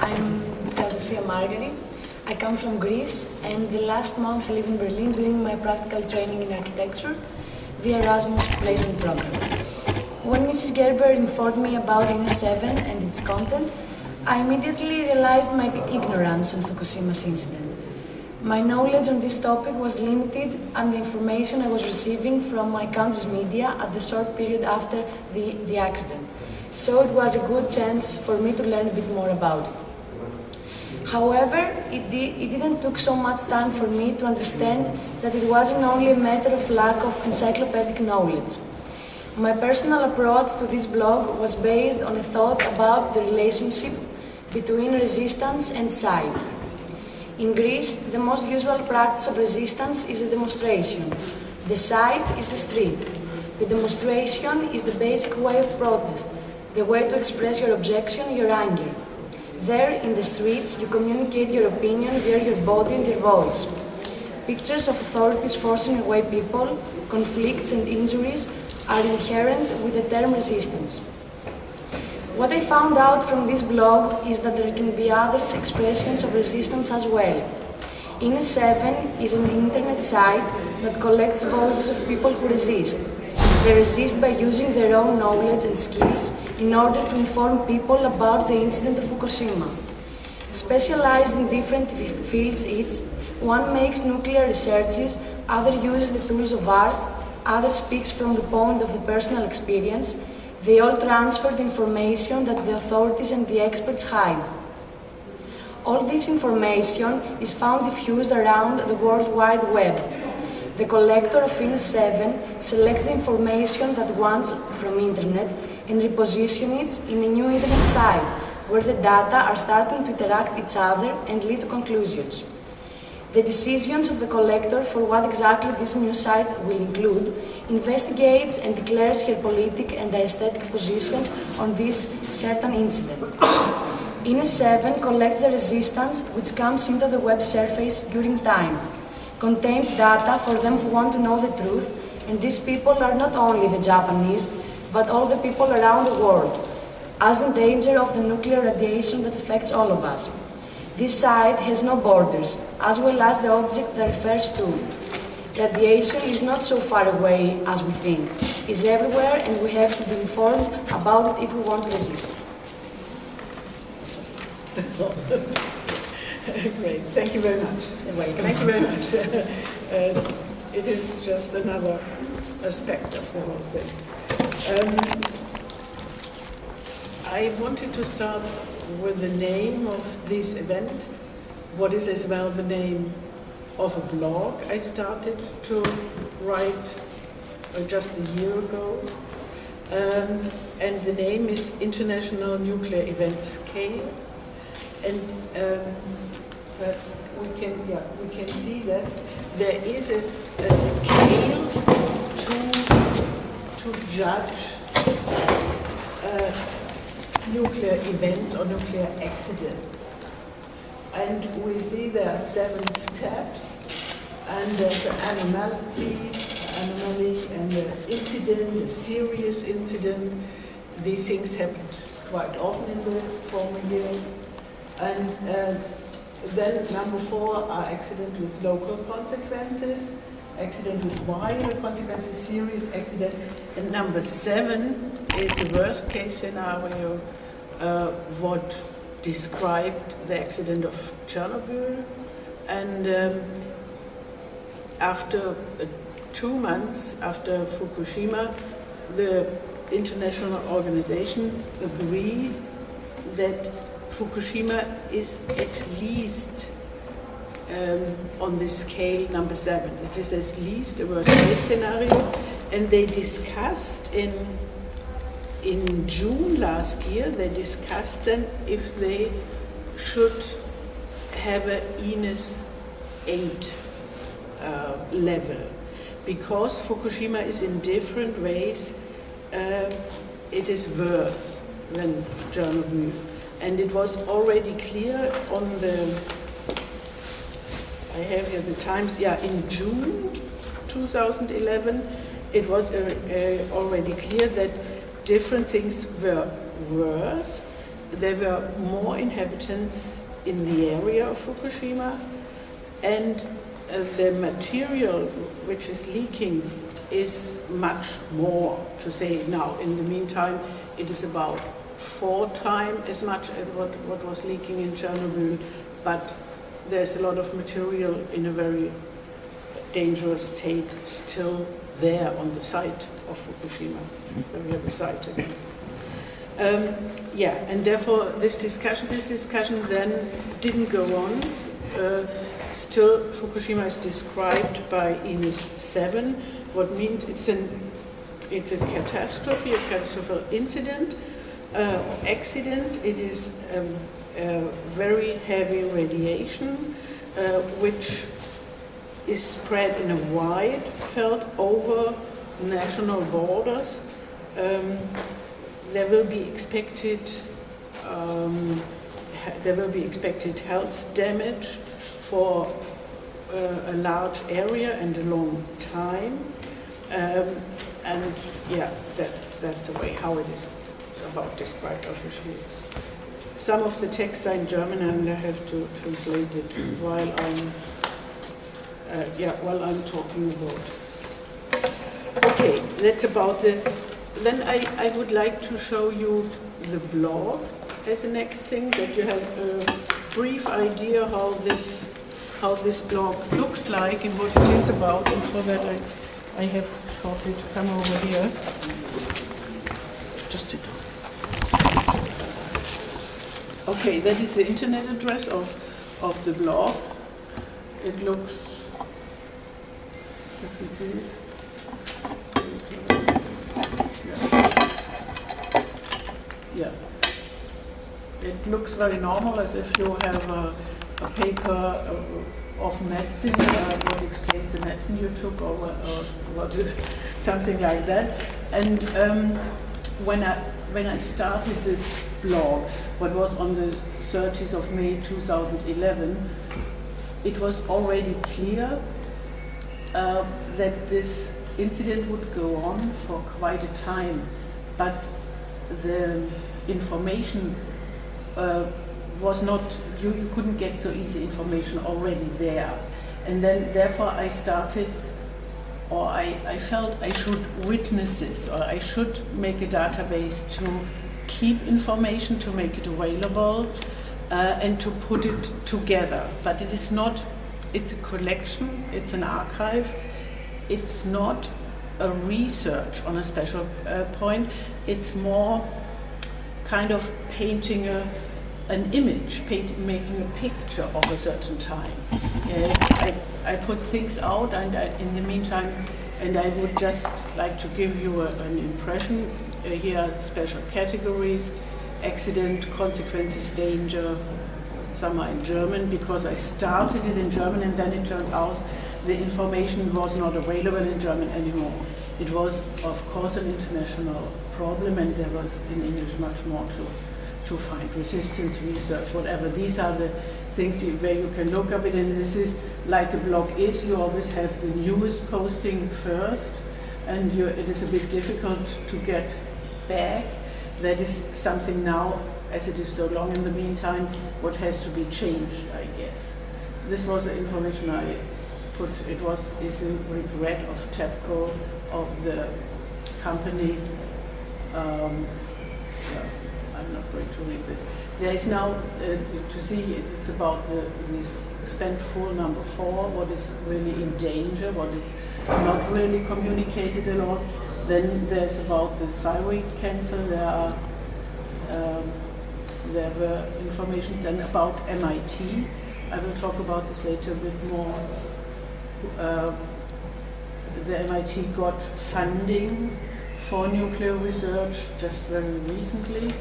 I'm Margari. I come from Greece, and the last months I live in Berlin doing my practical training in architecture via Erasmus placement program. When Mrs. Gerber informed me about INES7 and its content, I immediately realized my ignorance on Fukushima's incident. My knowledge on this topic was limited, and the information I was receiving from my country's media at the short period after the accident. So it was a good chance for me to learn a bit more about it. However, it didn't take so much time for me to understand that it wasn't only a matter of lack of encyclopedic knowledge. My personal approach to this blog was based on a thought about the relationship between resistance and site. In Greece, the most usual practice of resistance is a demonstration. The site is the street. The demonstration is the basic way of protest, the way to express your objection, your anger. There, in the streets, you communicate your opinion via your body and your voice. Pictures of authorities forcing away people, conflicts and injuries are inherent with the term resistance. What I found out from this blog is that there can be other expressions of resistance as well. INES7 is an internet site that collects voices of people who resist. They resist by using their own knowledge and skills in order to inform people about the incident of Fukushima. Specialized in different fields each, one makes nuclear researches, other uses the tools of art, other speaks from the point of the personal experience. They all transfer the information that the authorities and the experts hide. All this information is found diffused around the World Wide Web. The collector of INES7 selects the information that wants from internet and repositions it in a new internet site, where the data are starting to interact each other and lead to conclusions. The decisions of the collector for what exactly this new site will include investigates and declares her politic and aesthetic positions on this certain incident. INES7 collects the resistance which comes into the web surface during time, contains data for them who want to know the truth, and these people are not only the Japanese, but all the people around the world, as the danger of the nuclear radiation that affects all of us. This site has no borders, as well as the object that refers to. Radiation is not so far away as we think. It's everywhere, and we have to be informed about it if we want to resist. That's all. Great, thank you very much. Thank you very much. It is just another aspect of the whole thing. I wanted to start with the name of this event, what is as well the name of a blog I started to write just a year ago. And the name is International Nuclear Event Scale. And perhaps we can see that there is a scale to judge nuclear events or nuclear accidents. And we see there are 7 steps, and there's an anomaly and an incident, a serious incident. These things happened quite often in the former years. And then number 4 are accidents with local consequences, accident with wider consequences, serious accident. And number 7 is the worst case scenario, what described the accident of Chernobyl. And after 2 months after Fukushima, the international organization agreed that Fukushima is at least on the scale number 7. It is at least a worst case scenario, and they discussed in June last year, they discussed then if they should have an INES8 level, because Fukushima is in different ways, it is worse than Chernobyl. And it was already clear on the, I have here the times, in June 2011, it was already clear that different things were worse. there were more inhabitants in the area of Fukushima, and the material which is leaking is much more, to say now. In the meantime, it is about 4 times as much as what was leaking in Chernobyl, but there's a lot of material in a very dangerous state still there on the site of Fukushima, the very site again. And therefore this discussion then didn't go on. Still, Fukushima is described by INES7, what means it's a catastrophe, a catastrophic incident, accident. It is a very heavy radiation, which is spread in a wide field over national borders. There will be expected health damage for a large area and a long time, and yeah, that's the way how it is about described officially. Some of the texts are in German, and I have to translate it while I'm talking about. Okay, that's about the. Then I would like to show you the blog as the next thing, that you have a brief idea how this blog looks like and what it is about. And for that, I have shortly to come over here. Just sit down. Okay, that is the internet address of the blog. It looks. Let me see it. Yeah. It looks very normal, as if you have a paper of medicine, what explains the medicine you took, or what something like that. And when I started this blog, what was on the 30th of May 2011, it was already clear that this incident would go on for quite a time, but the information was not, you couldn't get so easy information already there. And then therefore I started, or I felt I should witness this, or I should make a database to keep information, to make it available, and to put it together. But it is not, it's a collection, it's an archive, it's not a research on a special point, it's more kind of painting an image, making a picture of a certain time. I put things out, and in the meantime, and I would just like to give you an impression. Here are special categories: accident, consequences, danger. Some are in German, because I started it in German, and then it turned out the information was not available in German anymore. It was, of course, an international problem, and there was in English much more to find. Resistance, research, whatever. These are the things where you can look up it, and this is like a blog is. You always have the newest posting first, and it is a bit difficult to get back. That is something now, as it is so long in the meantime, what has to be changed, I guess. This was the information I put. Is a regret of TEPCO, of the company. I'm not going to read this. There is now, to see, it's about this spent full number 4, what is really in danger, what is not really communicated a lot. Then there's about the thyroid cancer. There were information then about MIT. I will talk about this later a bit more. The MIT got funding for nuclear research just very recently.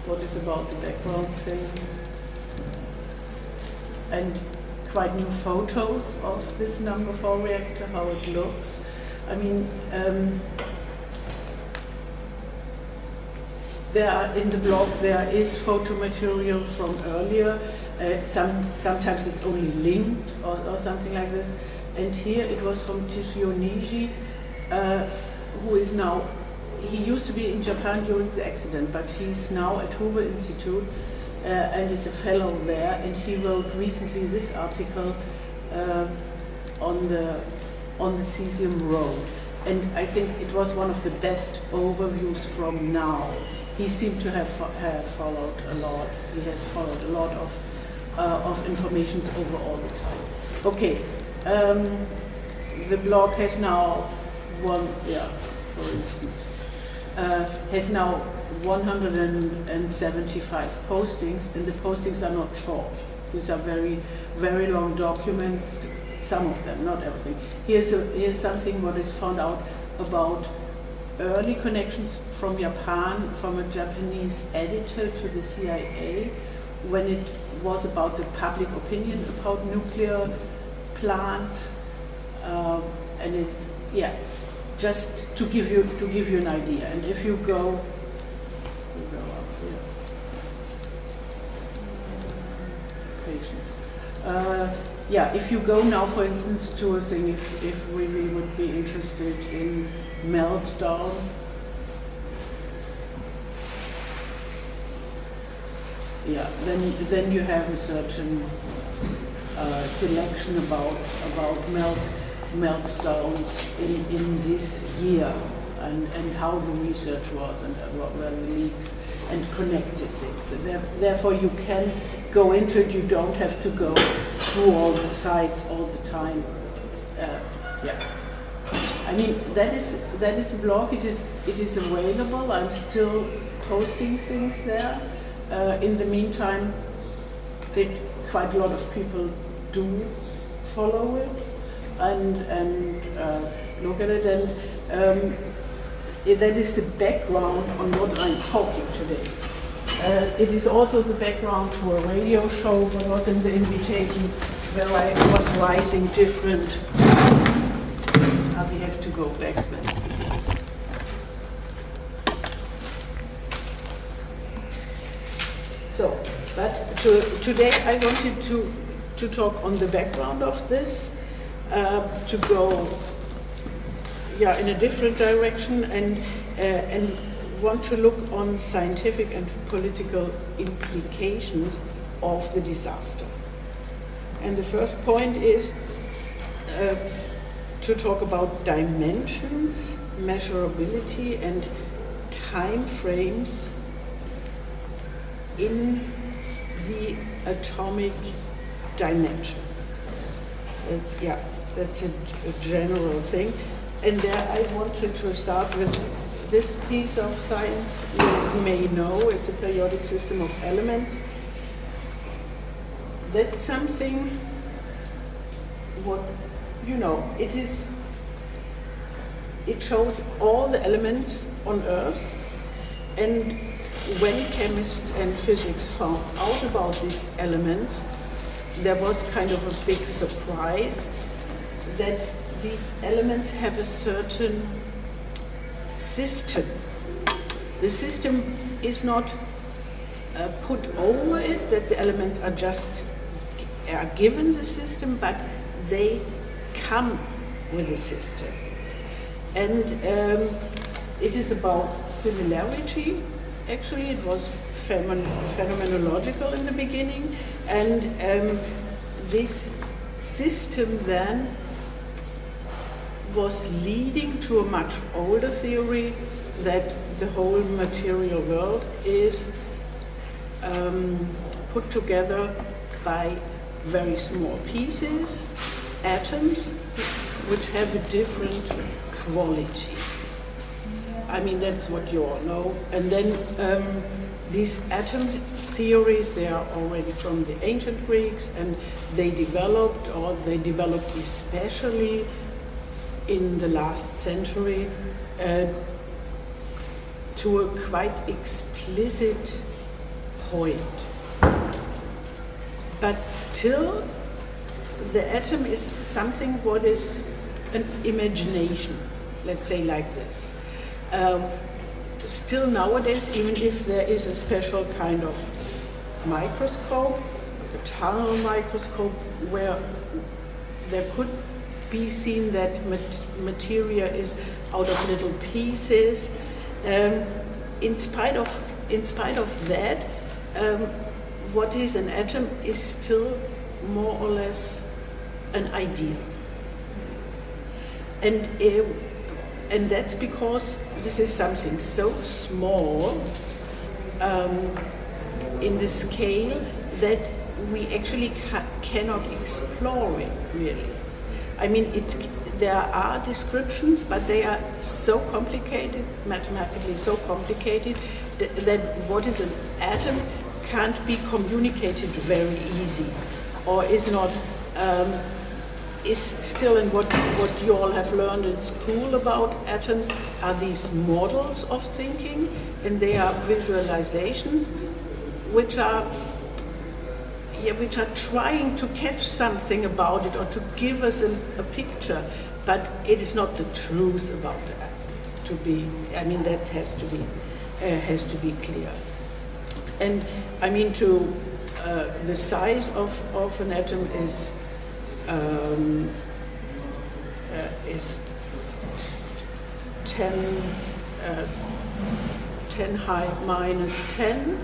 What is about the background thing? And quite new photos of this number 4 reactor, how it looks. I mean, in the blog there is photo material from earlier. Sometimes it's only linked or something like this. And here it was from Tishio Niji, who is now he used to be in Japan during the accident, but he's now at Hoover Institute and is a fellow there. And he wrote recently this article on the cesium road. And I think it was one of the best overviews from now. He seemed to have followed a lot. He has followed a lot of information over all the time. Okay, the blog has now has now 175 postings, and the postings are not short. These are very, very long documents. Some of them, not everything. Here's something what is found out about early connections from Japan, from a Japanese editor to the CIA, when it was about the public opinion about nuclear plants, and it's just to give you an idea. And if you go up here, if you go now, for instance, to a thing, if we would be interested in meltdown, then you have a certain selection about meltdowns in this year, and how the research was, and what were the leaks, and connected things. And therefore you can go into it, you don't have to go through all the sites all the time. I mean, that is a blog, it is available. I'm still posting things there. In the meantime, quite a lot of people do follow it and look at it, and that is the background on what I'm talking today. It is also the background to a radio show that was in the invitation, where I was rising different. We have to go back then. So, but today I wanted to talk on the background of this, to go in a different direction, and want to look on scientific and political implications of the disaster. And the first point is to talk about dimensions, measurability, and time frames in the atomic dimension. That's a general thing. And there I wanted to start with this piece of science you may know. It's a periodic system of elements. That's something it shows all the elements on Earth, and when chemists and physics found out about these elements, there was kind of a big surprise that these elements have a certain system. The system is not put over it, that the elements are given the system, but they come with the system. And it is about similarity. Actually, it was phenomenological in the beginning, and this system then was leading to a much older theory that the whole material world is put together by very small pieces, atoms, which have a different quality. I mean, that's what you all know. And then these atom theories, they are already from the ancient Greeks, and they developed especially in the last century to a quite explicit point. But still, the atom is something what is an imagination, let's say like this. Still nowadays, even if there is a special kind of microscope, the tunnel microscope, where there could be seen that materia is out of little pieces, in spite of that, what is an atom is still more or less an idea. And that's because this is something so small in the scale that we actually cannot explore it really. I mean, there are descriptions, but they are so complicated, mathematically so complicated, that what is an atom can't be communicated very easy, or is not, is still in what you all have learned in school about atoms are these models of thinking, and they are visualizations which are trying to catch something about it or to give us a picture, but it is not the truth about the atom. That has to be clear. And I mean, the size of an atom is 10 high minus 10.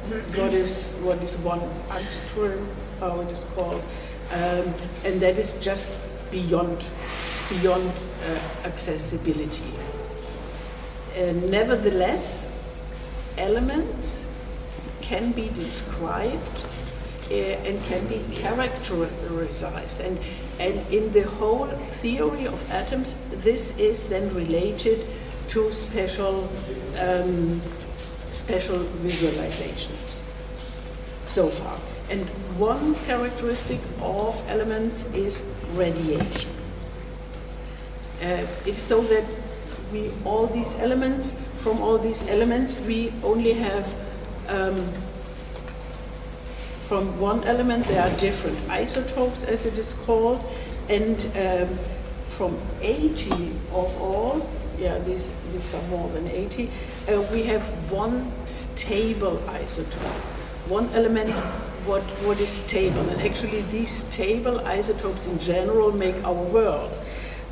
What is 1 angstrom, how it is called, and that is just beyond accessibility. Nevertheless, elements can be described and can be characterized, and in the whole theory of atoms, this is then related to special visualizations so far. And one characteristic of elements is radiation. It's so that from all these elements, we only have, from one element, there are different isotopes, as it is called, and from 80 of all, these are more than 80, we have one stable isotope, one element what is stable. And actually these stable isotopes in general make our world.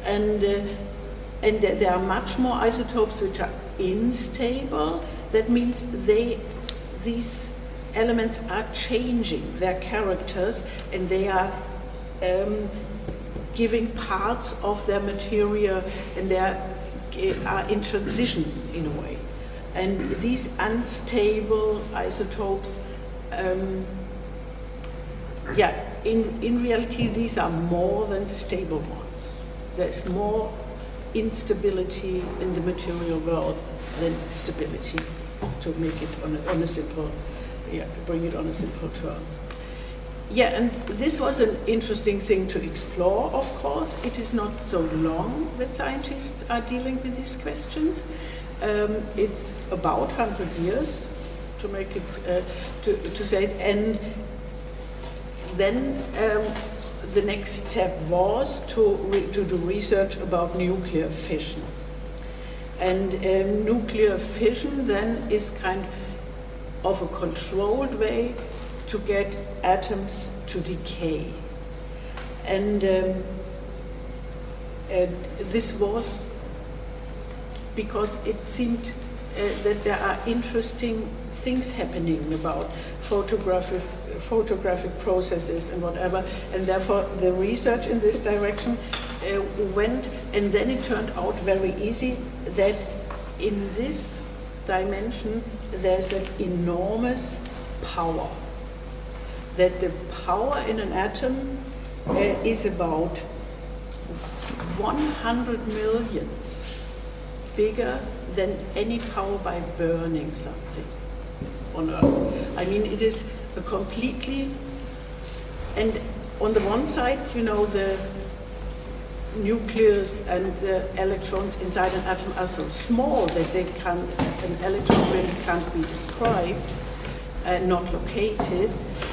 And there are much more isotopes which are unstable. That means these elements are changing their characters, and they are giving parts of their material, and they are in transition in a way. And these unstable isotopes, in reality, these are more than the stable ones. There's more instability in the material world than stability, to make it on a simple, bring it on a simple term. And this was an interesting thing to explore, of course. It is not so long that scientists are dealing with these questions. It's about 100 years, to make it, to say it. And then the next step was to do research about nuclear fission. And nuclear fission then is kind of a controlled way to get atoms to decay. And this was because it seemed that there are interesting things happening about photographic processes and whatever, and therefore the research in this direction went, and then it turned out very easy that in this dimension there's an enormous power. That the power in an atom is about 100 millionths bigger than any power by burning something on Earth. I mean, it is a completely, and on the one side, the nucleus and the electrons inside an atom are so small that an electron really can't be described and not located.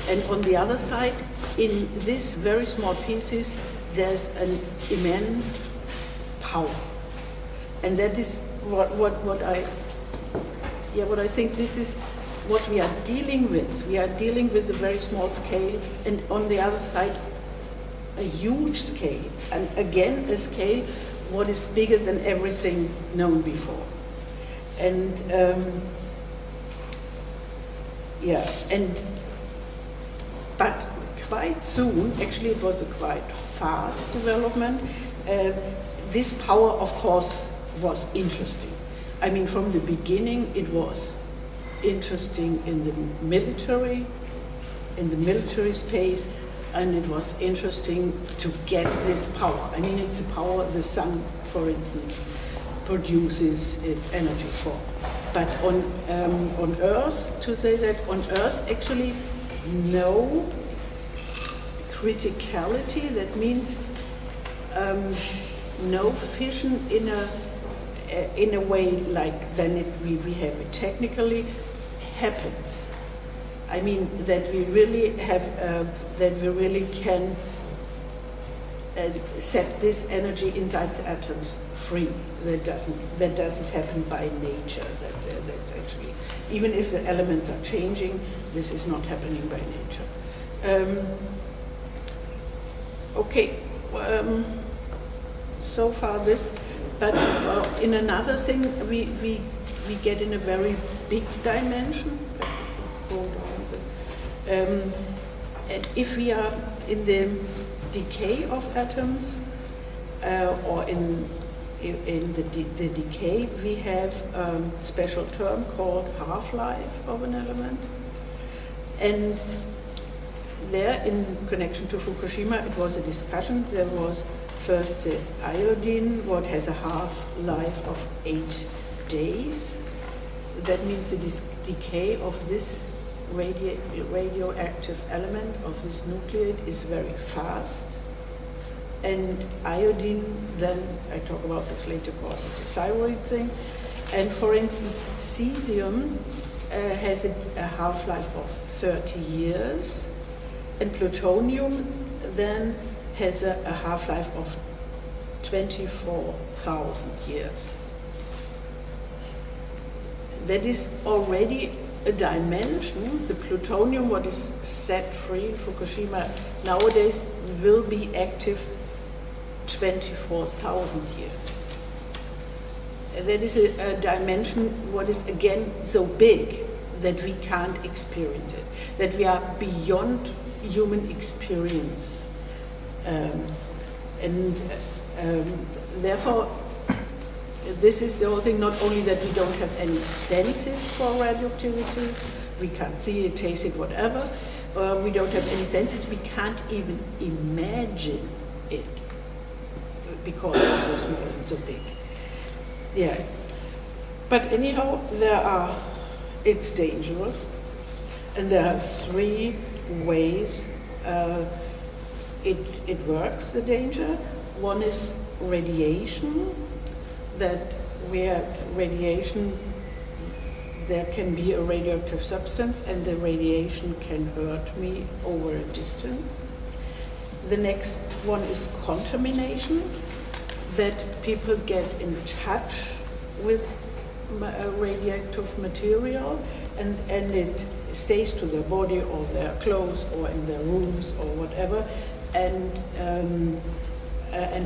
And on the other side, in these very small pieces, there's an immense power. And that is what I think this is what we are dealing with. We are dealing with a very small scale, and on the other side, a huge scale. And again, a scale what is bigger than everything known before. And but quite soon, actually it was a quite fast development, this power of course was interesting. I mean, from the beginning it was interesting in the military space, and it was interesting to get this power. I mean, it's a power the sun, for instance, produces its energy for. But on Earth, to say that, on Earth actually no criticality, that means no fission in a way like then we have it technically happens. I mean that we really have that we really can set this energy inside the atoms free. That doesn't happen by nature. That actually, even if the elements are changing, this is not happening by nature. Okay. So far this, but in another thing we get in a very big dimension. And if we are in the decay of atoms, or in the decay, we have a special term called half-life of an element. And there, in connection to Fukushima, it was a discussion. There was first the iodine, what has a half-life of 8 days. That means the decay of this radioactive element, of this nucleate, is very fast. And iodine, then I talk about this later because it's a thyroid thing. And for instance, cesium has a half-life of 30 years, and plutonium then has a half-life of 24,000 years. That is already a dimension. The plutonium, what is set free in Fukushima nowadays, will be active 24,000 years. That is a dimension what is again so big that we can't experience it, that we are beyond human experience. Therefore, this is the whole thing, not only that we don't have any senses for radioactivity, we can't see it, taste it, whatever, we don't have any senses, we can't even imagine it because it's so small and so big. Yeah. But anyhow, it's dangerous, and there are 3 ways it works, the danger. One is radiation, that where radiation, there can be a radioactive substance and the radiation can hurt me over a distance. The next one is contamination, that people get in touch with radioactive material and it stays to their body or their clothes or in their rooms or whatever, and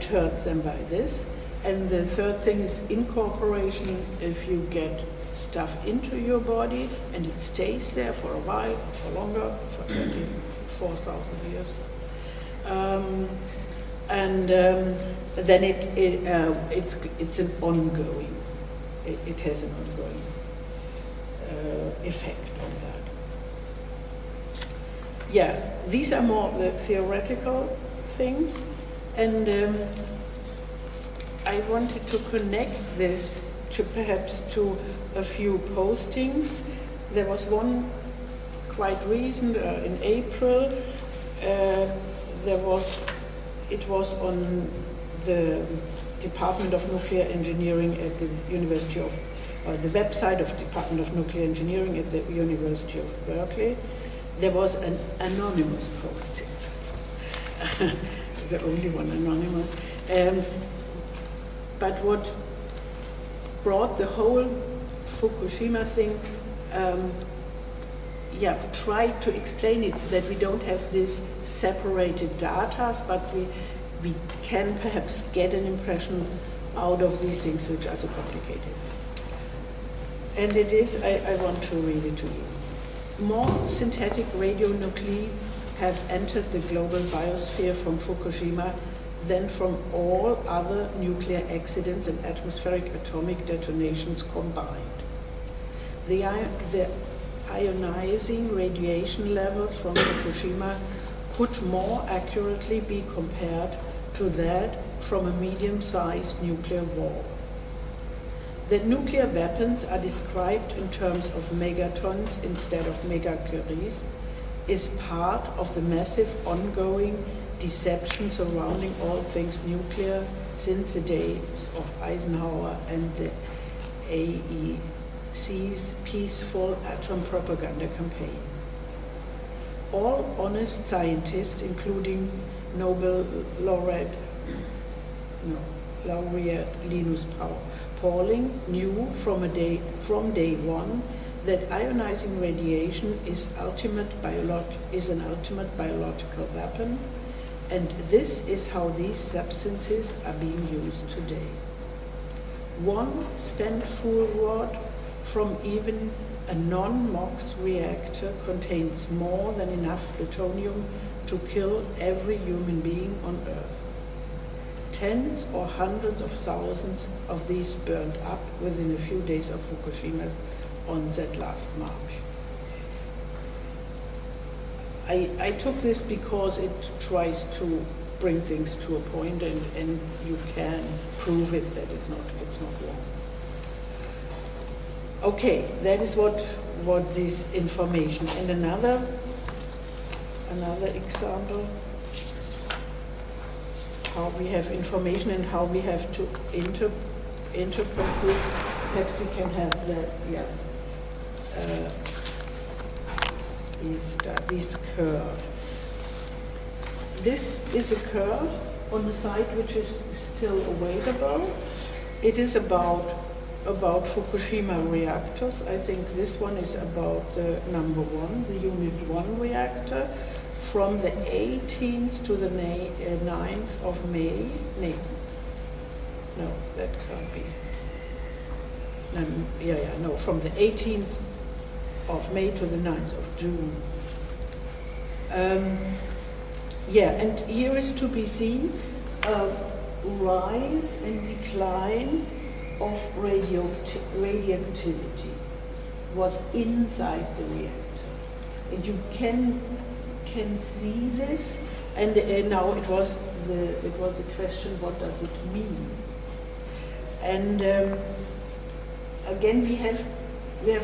hurt them by this. And the third thing is incorporation. If you get stuff into your body and it stays there for a while, or for longer, for 24,000 years, then it's an ongoing. It has an ongoing effect on that. Yeah, these are more the theoretical things, and I wanted to connect this to perhaps to a few postings. There was one quite recent in April. It was on the Department of Nuclear Engineering at the University of, the website of Department of Nuclear Engineering at the University of Berkeley. There was an anonymous posting, the only one anonymous. But what brought the whole Fukushima thing, tried to explain it, that we don't have this separated data, but we can perhaps get an impression out of these things which are so complicated. And it is, I want to read it to you. More synthetic radionuclides have entered the global biosphere from Fukushima than from all other nuclear accidents and atmospheric atomic detonations combined. The ionizing radiation levels from Fukushima could more accurately be compared to that from a medium-sized nuclear war. That nuclear weapons are described in terms of megatons instead of megacuries is part of the massive ongoing deception surrounding all things nuclear since the days of Eisenhower and the AEC's peaceful atom propaganda campaign. All honest scientists, including Nobel laureate Linus Pauling, knew from day one that ionizing radiation is an ultimate biological weapon, and this is how these substances are being used today. One spent fuel rod from even a non-MOX reactor contains more than enough plutonium to kill every human being on Earth. Tens or hundreds of thousands of these burned up within a few days of Fukushima's onset last March. I took this because it tries to bring things to a point, and you can prove it that it's not wrong. Okay, that is what this information. And another example, how we have information and how we have to interpret it. Perhaps we can have that, this curve. This is a curve on the side which is still available. It is about Fukushima reactors. I think this one is about the number 1, the unit 1 reactor, from the 18th to the 9th of May. No, that can't be. From the 18th of May to the 9th of June. And here is to be seen a rise and decline of radioactivity was inside the reactor. And you can see this, and now it was the question, what does it mean? And again, we have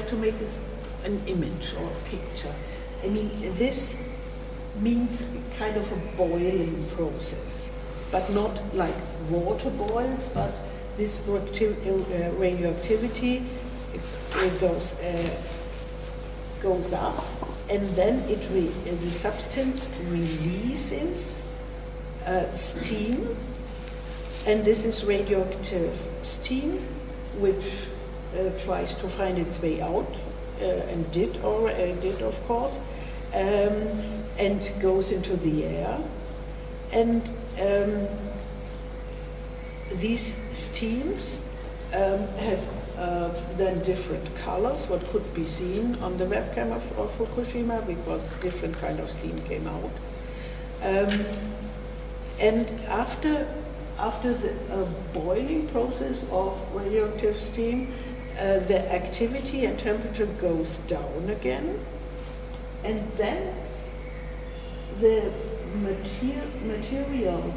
to make an image or a picture. I mean, this means kind of a boiling process, but not like water boils, but this radioactivity goes up, and then the substance releases steam, and this is radioactive steam, which tries to find its way out, and did of course, and goes into the air, and these steams have then different colors, what could be seen on the webcam of Fukushima, because different kind of steam came out. And after the boiling process of radioactive steam, the activity and temperature goes down again, and then the material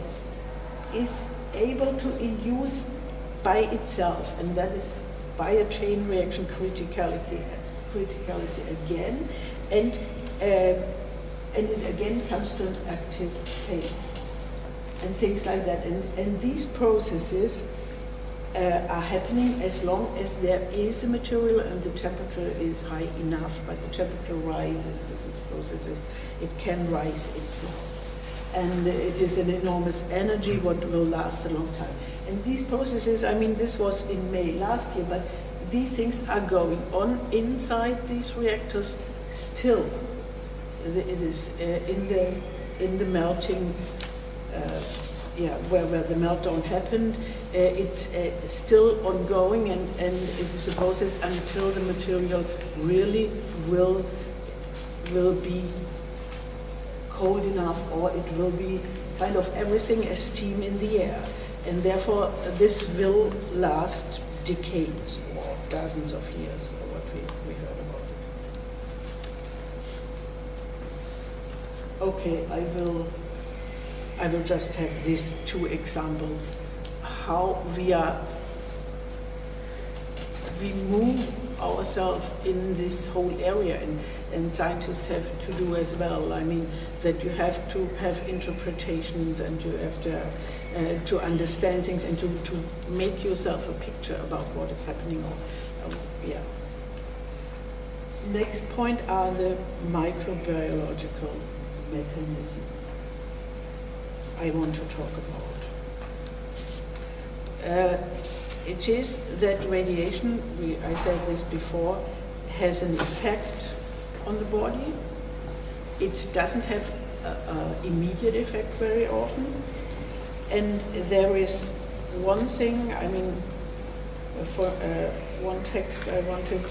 is able to induce by itself, and that is by a chain reaction criticality again, and it again comes to an active phase, and things like that. And these processes are happening as long as there is a material and the temperature is high enough, but the temperature rises with these processes. It can rise itself. And it is an enormous energy what will last a long time. And these processes, I mean, this was in May last year, but these things are going on inside these reactors still. It is in the melting, where the meltdown happened, it's still ongoing, and it is a process until the material really will be cold enough, or it will be kind of everything as steam in the air. And therefore, this will last decades or dozens of years, or what we heard about it. Okay, I will just have these two examples, how we move ourselves in this whole area, and scientists have to do as well. I mean, that you have to have interpretations, and you have to understand things, and to make yourself a picture about what is happening. Yeah. Next point are the microbiological mechanisms I want to talk about. It is that radiation, I said this before, has an effect on the body. It doesn't have an immediate effect very often. And there is one thing, I mean, for one text I wanted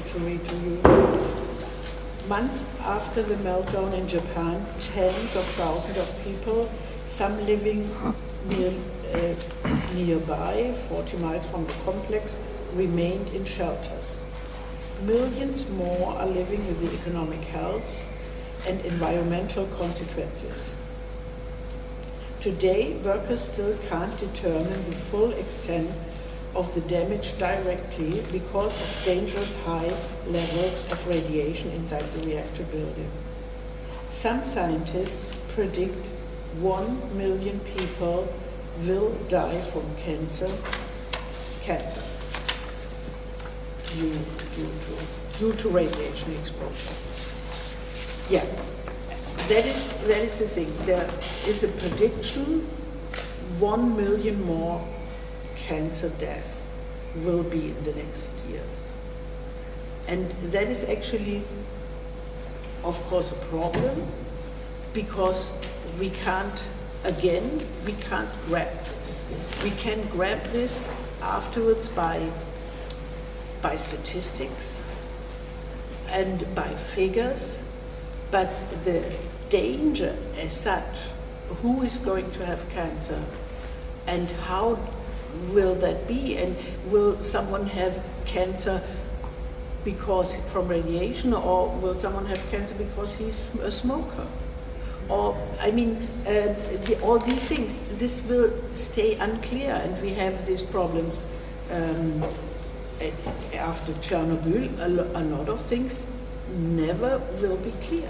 to read to you. Months after the meltdown in Japan, tens of thousands of people, some living nearby, 40 miles from the complex, remained in shelters. Millions more are living with the economic health and environmental consequences. Today, workers still can't determine the full extent of the damage directly because of dangerous high levels of radiation inside the reactor building. Some scientists predict 1 million people will die from cancer due to radiation exposure. Yeah, that is the thing. There is a prediction 1 million more cancer deaths will be in the next years. And that is actually, of course, a problem, because we can't grab this. We can grab this afterwards by statistics and by figures, but the danger as such, who is going to have cancer and how will that be, and will someone have cancer because from radiation, or will someone have cancer because he's a smoker? Or, I mean, all these things, this will stay unclear, and we have these problems after Chernobyl. A lot of things never will be clear.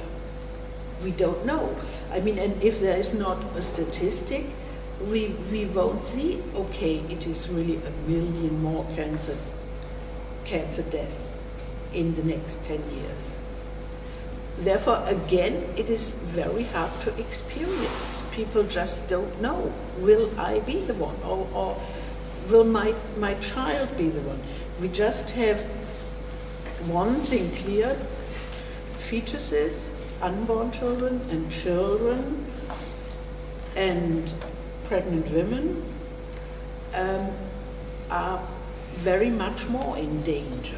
We don't know. I mean, and if there is not a statistic, we won't see, okay, it is really 1 million more cancer deaths in the next 10 years. Therefore, again, it is very hard to experience. People just don't know. Will I be the one, or will my child be the one? We just have one thing clear: fetuses, unborn children, and children, and pregnant women are very much more in danger.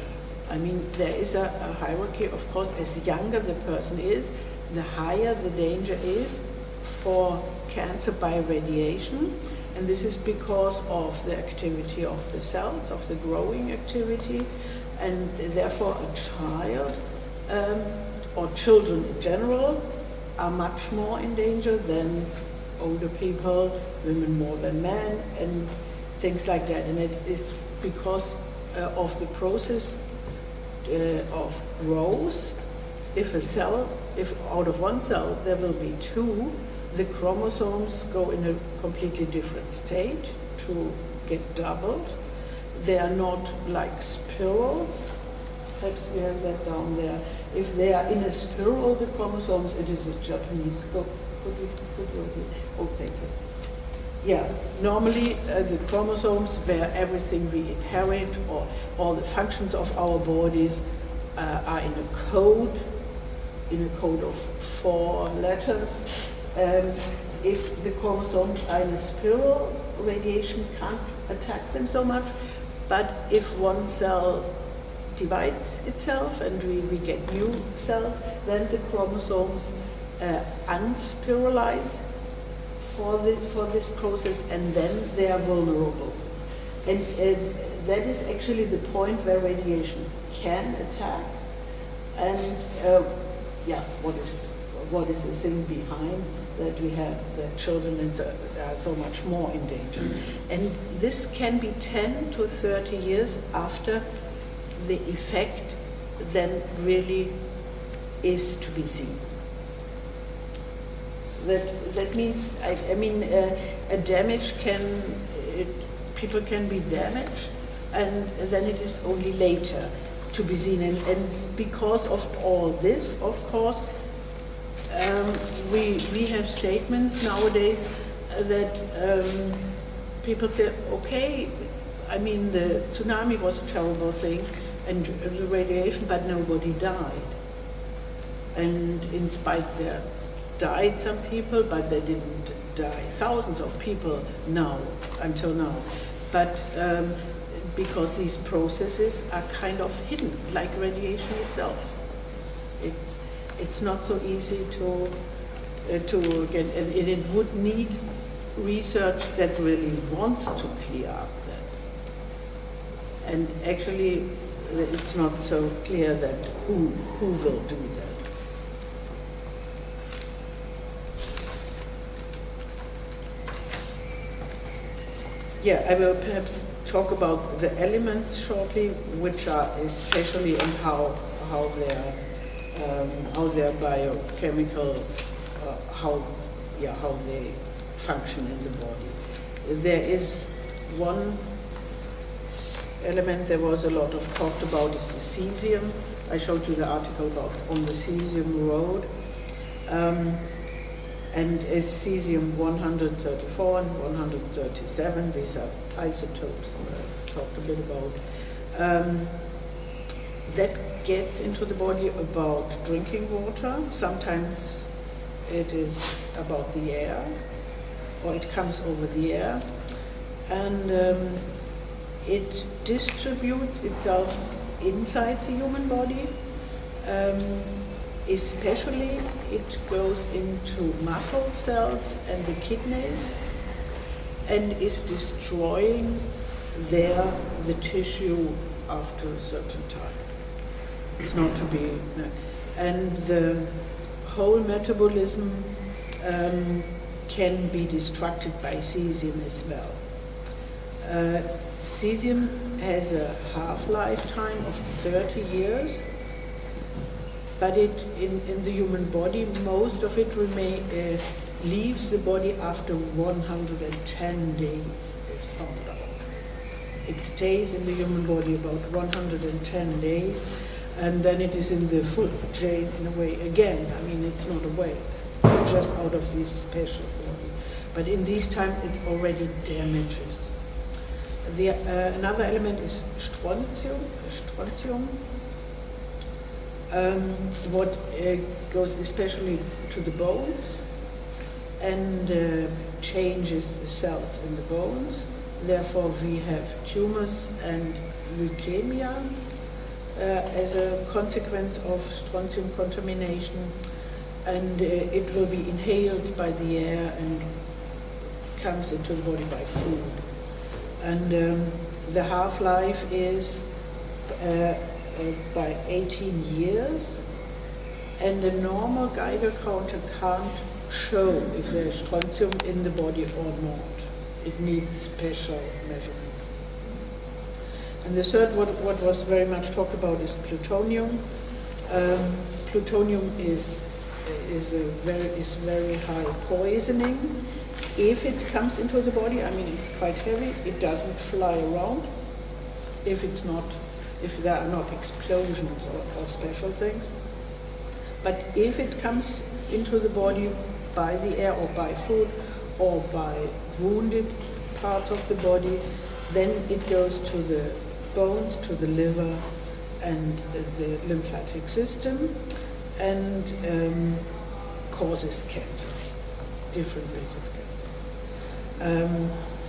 I mean, there is a hierarchy, of course. As younger the person is, the higher the danger is for cancer by radiation, and this is because of the activity of the cells, of the growing activity, and therefore a child, or children in general, are much more in danger than older people, women more than men, and things like that. And it is because of the process of growth. If out of one cell there will be 2, the chromosomes go in a completely different state to get doubled. They are not like spirals. Perhaps we have that down there. If they are in a spiral, the chromosomes, it is a Japanese. Oh, thank you. Yeah, normally the chromosomes, where everything we inherit or all the functions of our bodies are in a code of 4 letters. if the chromosomes are in a spiral, radiation can't attack them so much. But if one cell divides itself and we get new cells, then the chromosomes unspiralize for this process, and then they are vulnerable. And that is actually the point where radiation can attack. And yeah, what is the thing behind that we have that children are so much more in danger? And this can be 10 to 30 years after the effect then really is to be seen. That means, I mean, a damage people can be damaged, and then it is only later to be seen. And because of all this, of course, we have statements nowadays that people say, okay, I mean, the tsunami was a terrible thing, and the radiation, but nobody died. And in spite there died some people, but they didn't die thousands of people until now. But because these processes are kind of hidden, like radiation itself. It's not so easy to get, and it would need research that really wants to clear up that. And actually, it's not so clear that who will do that. Yeah, I will perhaps talk about the elements shortly, which are especially in how they are biochemical, how they function in the body. There is one element there was a lot of talked about is the cesium. I showed you the article about on the cesium road. And is cesium-134 and 137, these are isotopes I talked a bit about. That gets into the body about drinking water. Sometimes it is about the air, or it comes over the air. And it distributes itself inside the human body. Especially it goes into muscle cells and the kidneys and is destroying there the tissue after a certain time. It's not to be, and the whole metabolism can be destructed by cesium as well. Cesium has a half-life time of 30 years. But in the human body, most of it leaves the body after 110 days, is found out. It stays in the human body about 110 days, and then it is in the food chain in a way again. I mean, it's not a way, just out of this special body. But in this time, it already damages. Another element is strontium. What goes especially to the bones and changes the cells in the bones. Therefore, we have tumors and leukemia as a consequence of strontium contamination, and it will be inhaled by the air and comes into the body by food. And the half-life is by 18 years, and the normal Geiger counter can't show if there is strontium in the body or not. It needs special measurement. And the third, what was very much talked about, is plutonium. Plutonium is very high poisoning. If it comes into the body, I mean, it's quite heavy. It doesn't fly around. If there are not explosions or special things. But if it comes into the body by the air or by food or by wounded parts of the body, then it goes to the bones, to the liver and the lymphatic system, and causes cancer. different ways of cancer.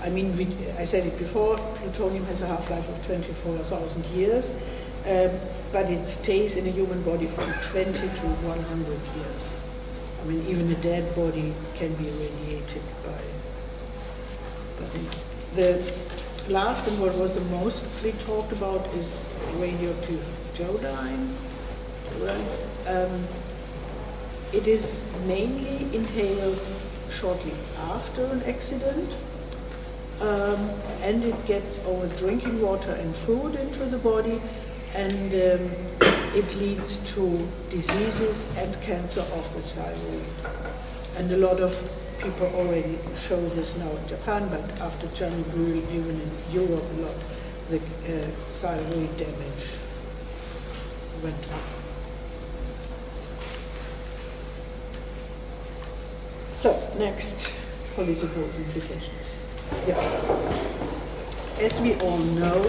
I mean, I said it before, plutonium has a half-life of 24,000 years, but it stays in a human body from 20 to 100 years. I mean, even a dead body can be irradiated by it. The last and what was the mostly talked about is radioactive iodine. It is mainly inhaled shortly after an accident, and it gets over drinking water and food into the body, and it leads to diseases and cancer of the thyroid. And a lot of people already show this now in Japan, but after Chernobyl, even in Europe a lot, the thyroid damage went up. So, next, political implications. Yeah. As we all know,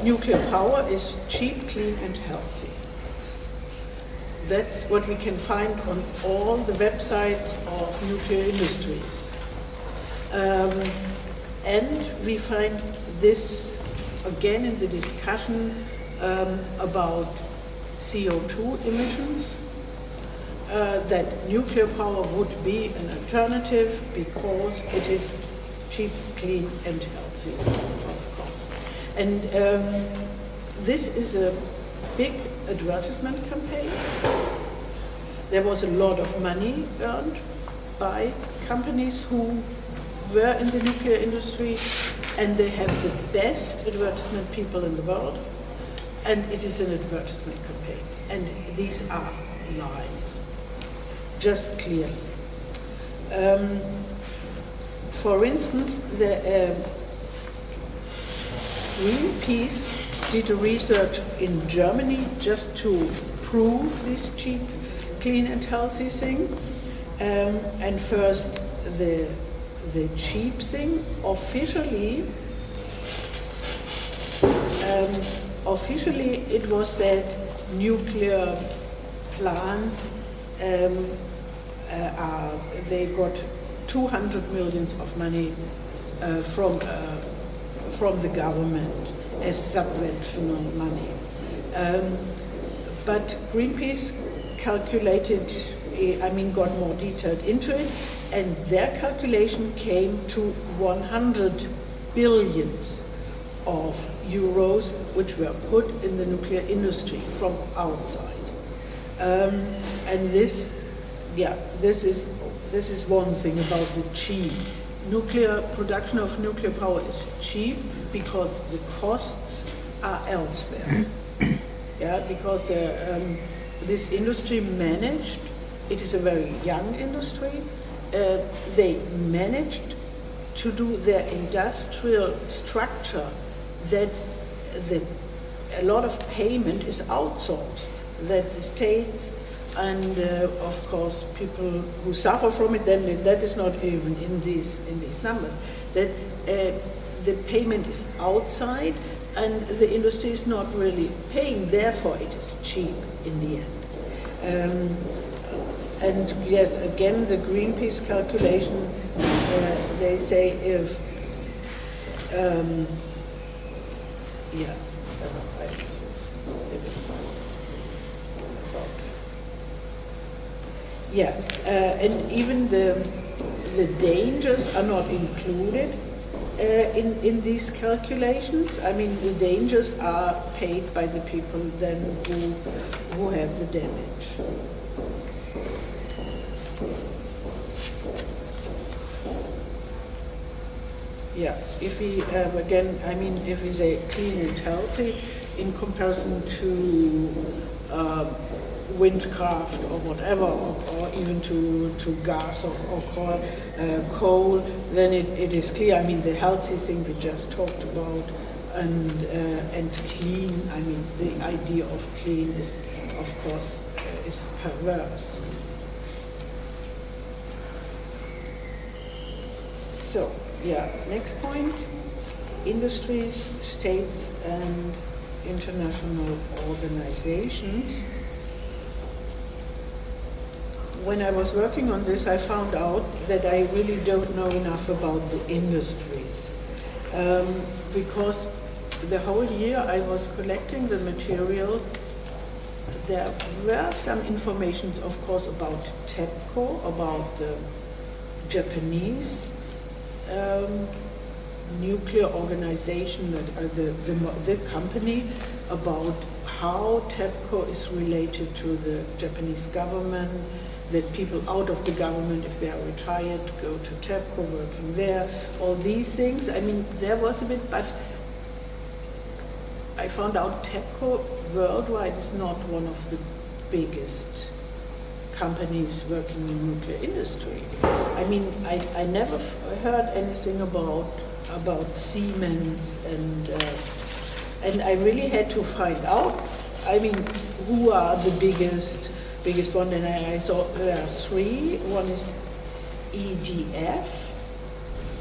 nuclear power is cheap, clean, and healthy. That's what we can find on all the websites of nuclear industries. And we find this again in the discussion about CO2 emissions, that nuclear power would be an alternative because it is cheap, clean, and healthy, of course. And this is a big advertisement campaign. There was a lot of money earned by companies who were in the nuclear industry, and they have the best advertisement people in the world, and it is an advertisement campaign. And these are lies, just clearly. For instance, the Greenpeace did a research in Germany just to prove this cheap, clean and healthy thing. And first, the cheap thing, officially it was said nuclear plants they got 200 million of money from the government as subventional money. But Greenpeace calculated, got more detailed into it, and their calculation came to 100 billion of euros, which were put in the nuclear industry from outside. And this is one thing about the cheap. Nuclear production of nuclear power is cheap because the costs are elsewhere. Because this industry managed, it is a very young industry, they managed to do their industrial structure that a lot of payment is outsourced, that the states and of course people who suffer from it, then that is not even in these numbers, that the payment is outside and the industry is not really paying, therefore it is cheap in the end. And yes, again, the Greenpeace calculation, they say if, and even the dangers are not included in these calculations. I mean, the dangers are paid by the people then who have the damage. If we, again, if we say clean and healthy in comparison to windcraft or whatever, or even to gas or coal, then it is clear. The healthy thing we just talked about, and clean. The idea of clean is, of course, is perverse. So, next point: industries, states, and international organizations. when I was working on this, I found out that I really don't know enough about the industries. Because the whole year I was collecting the material, there were some information, of course, about TEPCO, about the Japanese nuclear organization, the company, about how TEPCO is related to the Japanese government, that people out of the government, if they are retired, go to TEPCO, working there, all these things. I mean, there was a bit, but I found out TEPCO worldwide is not one of the biggest companies working in nuclear industry. I mean, I never heard anything about Siemens, and I really had to find out, I mean, who are the biggest one, and I saw there are three. One is EDF,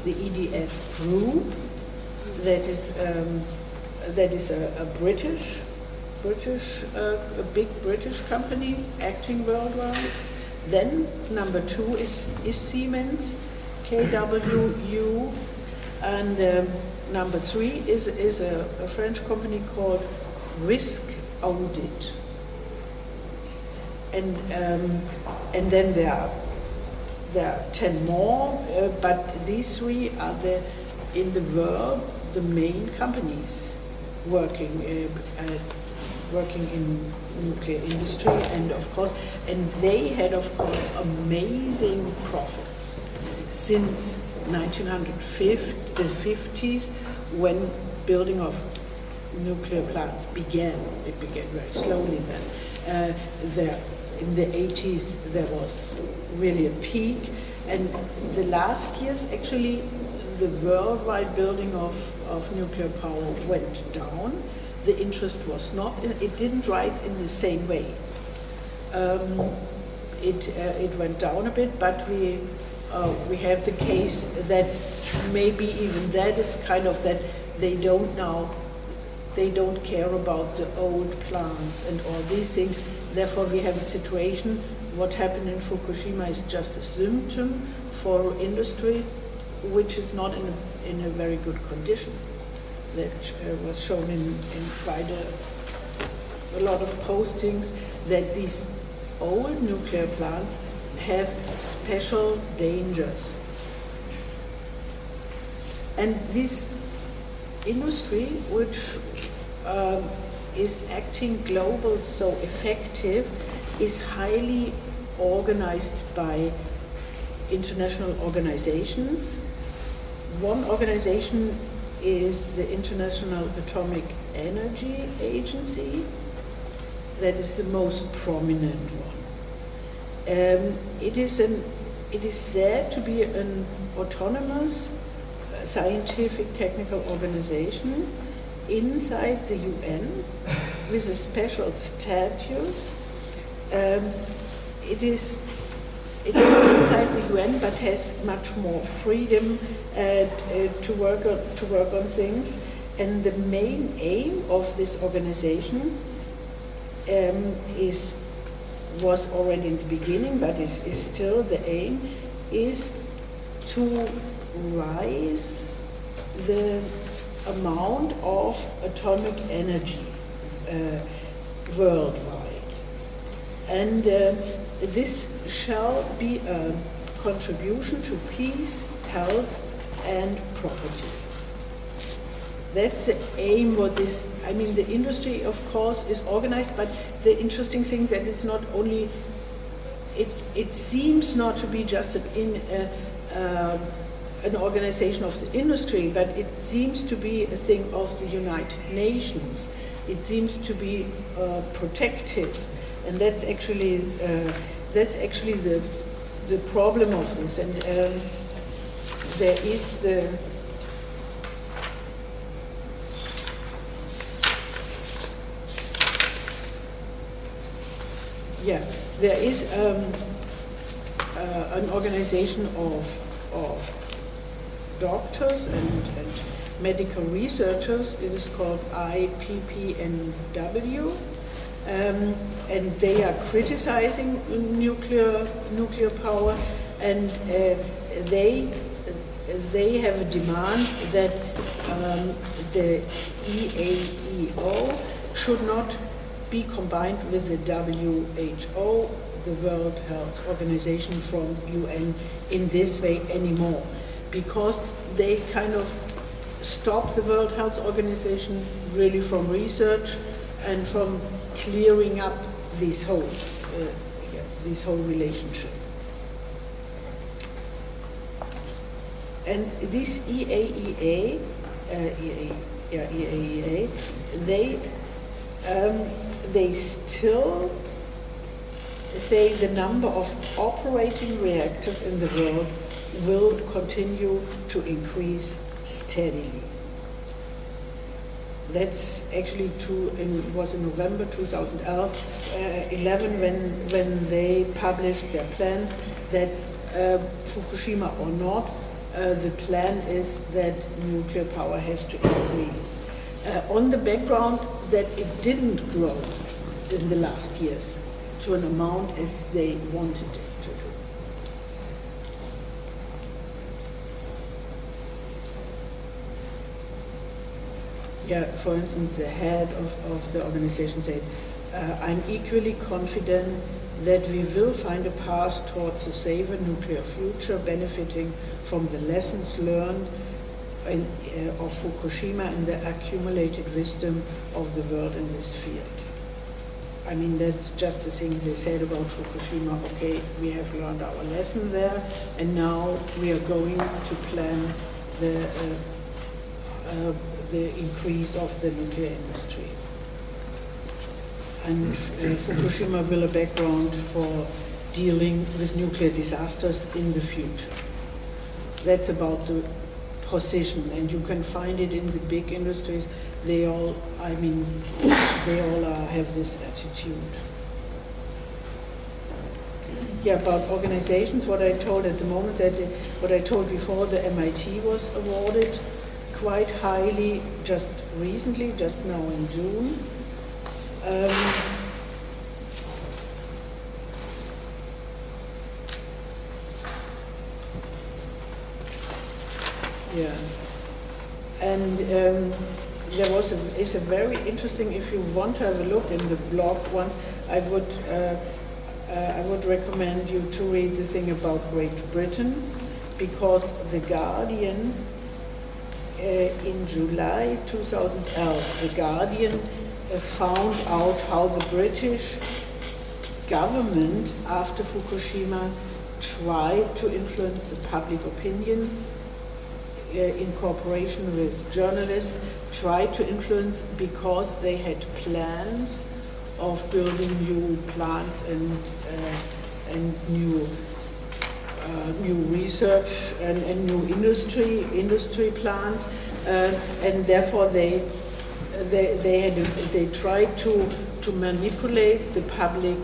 the EDF group, that is a big British company acting worldwide. Then number 2 is Siemens, KWU, and number 3 is a French company called Risk Audit. And then there are 10 more, but these 3 are in the world the main companies working in nuclear industry, and they had of course amazing profits since 1950s, when building of nuclear plants began. It began very slowly then. In the 80s there was really a peak, and the last years actually the worldwide building of nuclear power went down. The interest was not, it didn't rise in the same way. It went down a bit, but we have the case that maybe even that is kind of that they don't care about the old plants and all these things. Therefore we have a situation, what happened in Fukushima is just a symptom for industry, which is not in a very good condition. That was shown in quite a lot of postings, that these old nuclear plants have special dangers. And this industry, which is acting global so effective, is highly organized by international organizations. One organization is the International Atomic Energy Agency. That is the most prominent one. It is said to be an autonomous scientific technical organization inside the UN with a special status. It is inside the UN, but has much more freedom to work on things. And the main aim of this organization was already in the beginning, but is still the aim, is to rise the amount of atomic energy worldwide. And this shall be a contribution to peace, health, and property. That's the aim of this. I mean, the industry, of course, is organized, but the interesting thing that it's not only, it seems not to be just an organization of the industry, but it seems to be a thing of the United Nations. It seems to be protective, and that's actually the problem of this. And there is there is an organization of doctors and medical researchers. It is called IPPNW, and they are criticizing nuclear power, and they have a demand that the EAEO should not be combined with the WHO, the World Health Organization from UN, in this way anymore, because they kind of stop the World Health Organization really from research and from clearing up this whole relationship. And this EAEA, they still say the number of operating reactors in the world will continue to increase steadily. That's actually true. It was in November 2011 when they published their plans that Fukushima or not, the plan is that nuclear power has to increase. On the background that it didn't grow in the last years to an amount as they wanted it to do. Yeah, for instance, the head of the organization said, I'm equally confident that we will find a path towards a safer nuclear future, benefiting from the lessons learned of Fukushima and the accumulated wisdom of the world in this field. I mean, that's just the thing they said about Fukushima. Okay, we have learned our lesson there, and now we are going to plan the increase of the nuclear industry. And Fukushima will a background for dealing with nuclear disasters in the future. That's about the position, and you can find it in the big industries. They all, have this attitude. Yeah, about organizations, what I told at the moment, what I told before, the MIT was awarded quite highly just recently, just now in June. Yeah, and there is a very interesting. If you want to have a look in the blog once, I would recommend you to read the thing about Great Britain, because the Guardian in July 2011, the Guardian found out how the British government after Fukushima tried to influence the public opinion in cooperation with journalists, tried to influence because they had plans of building new plants and new research and new industry plants, and therefore they tried to manipulate the public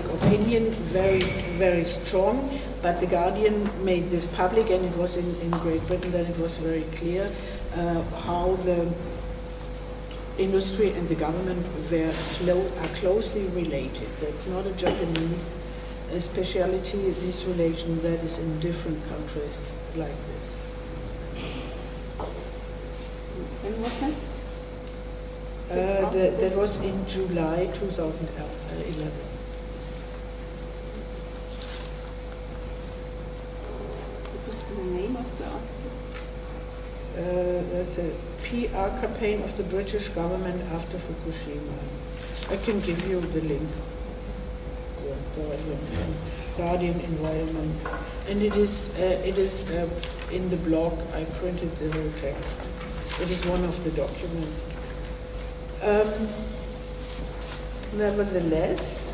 opinion very, very strong. But the Guardian made this public, and it was in Great Britain that it was very clear how the industry and the government are closely related. That's not a Japanese speciality, this relation that is in different countries like this. When was that? That was in July 2011. The name of the article? That's a PR campaign of the British government after Fukushima. I can give you the link. Guardian Environment, and it is in the blog. I printed the whole text. It is one of the documents. Nevertheless,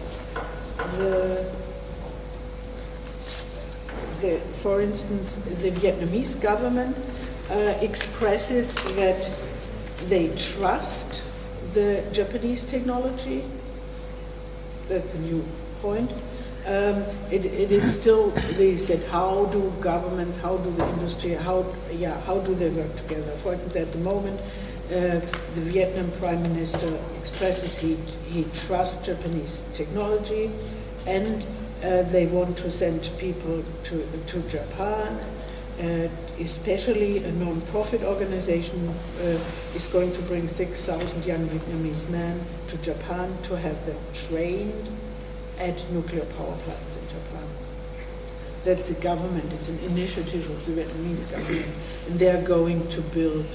for instance, the Vietnamese government expresses that they trust the Japanese technology. That's a new point. It is still, they said, how do governments, how do the industry, how do they work together? For instance, at the moment, the Vietnam Prime Minister expresses he trusts Japanese technology, and they want to send people to Japan. Especially a non-profit organization is going to bring 6,000 young Vietnamese men to Japan to have them trained at nuclear power plants in Japan. That's a government, it's an initiative of the Vietnamese government, and they're going to build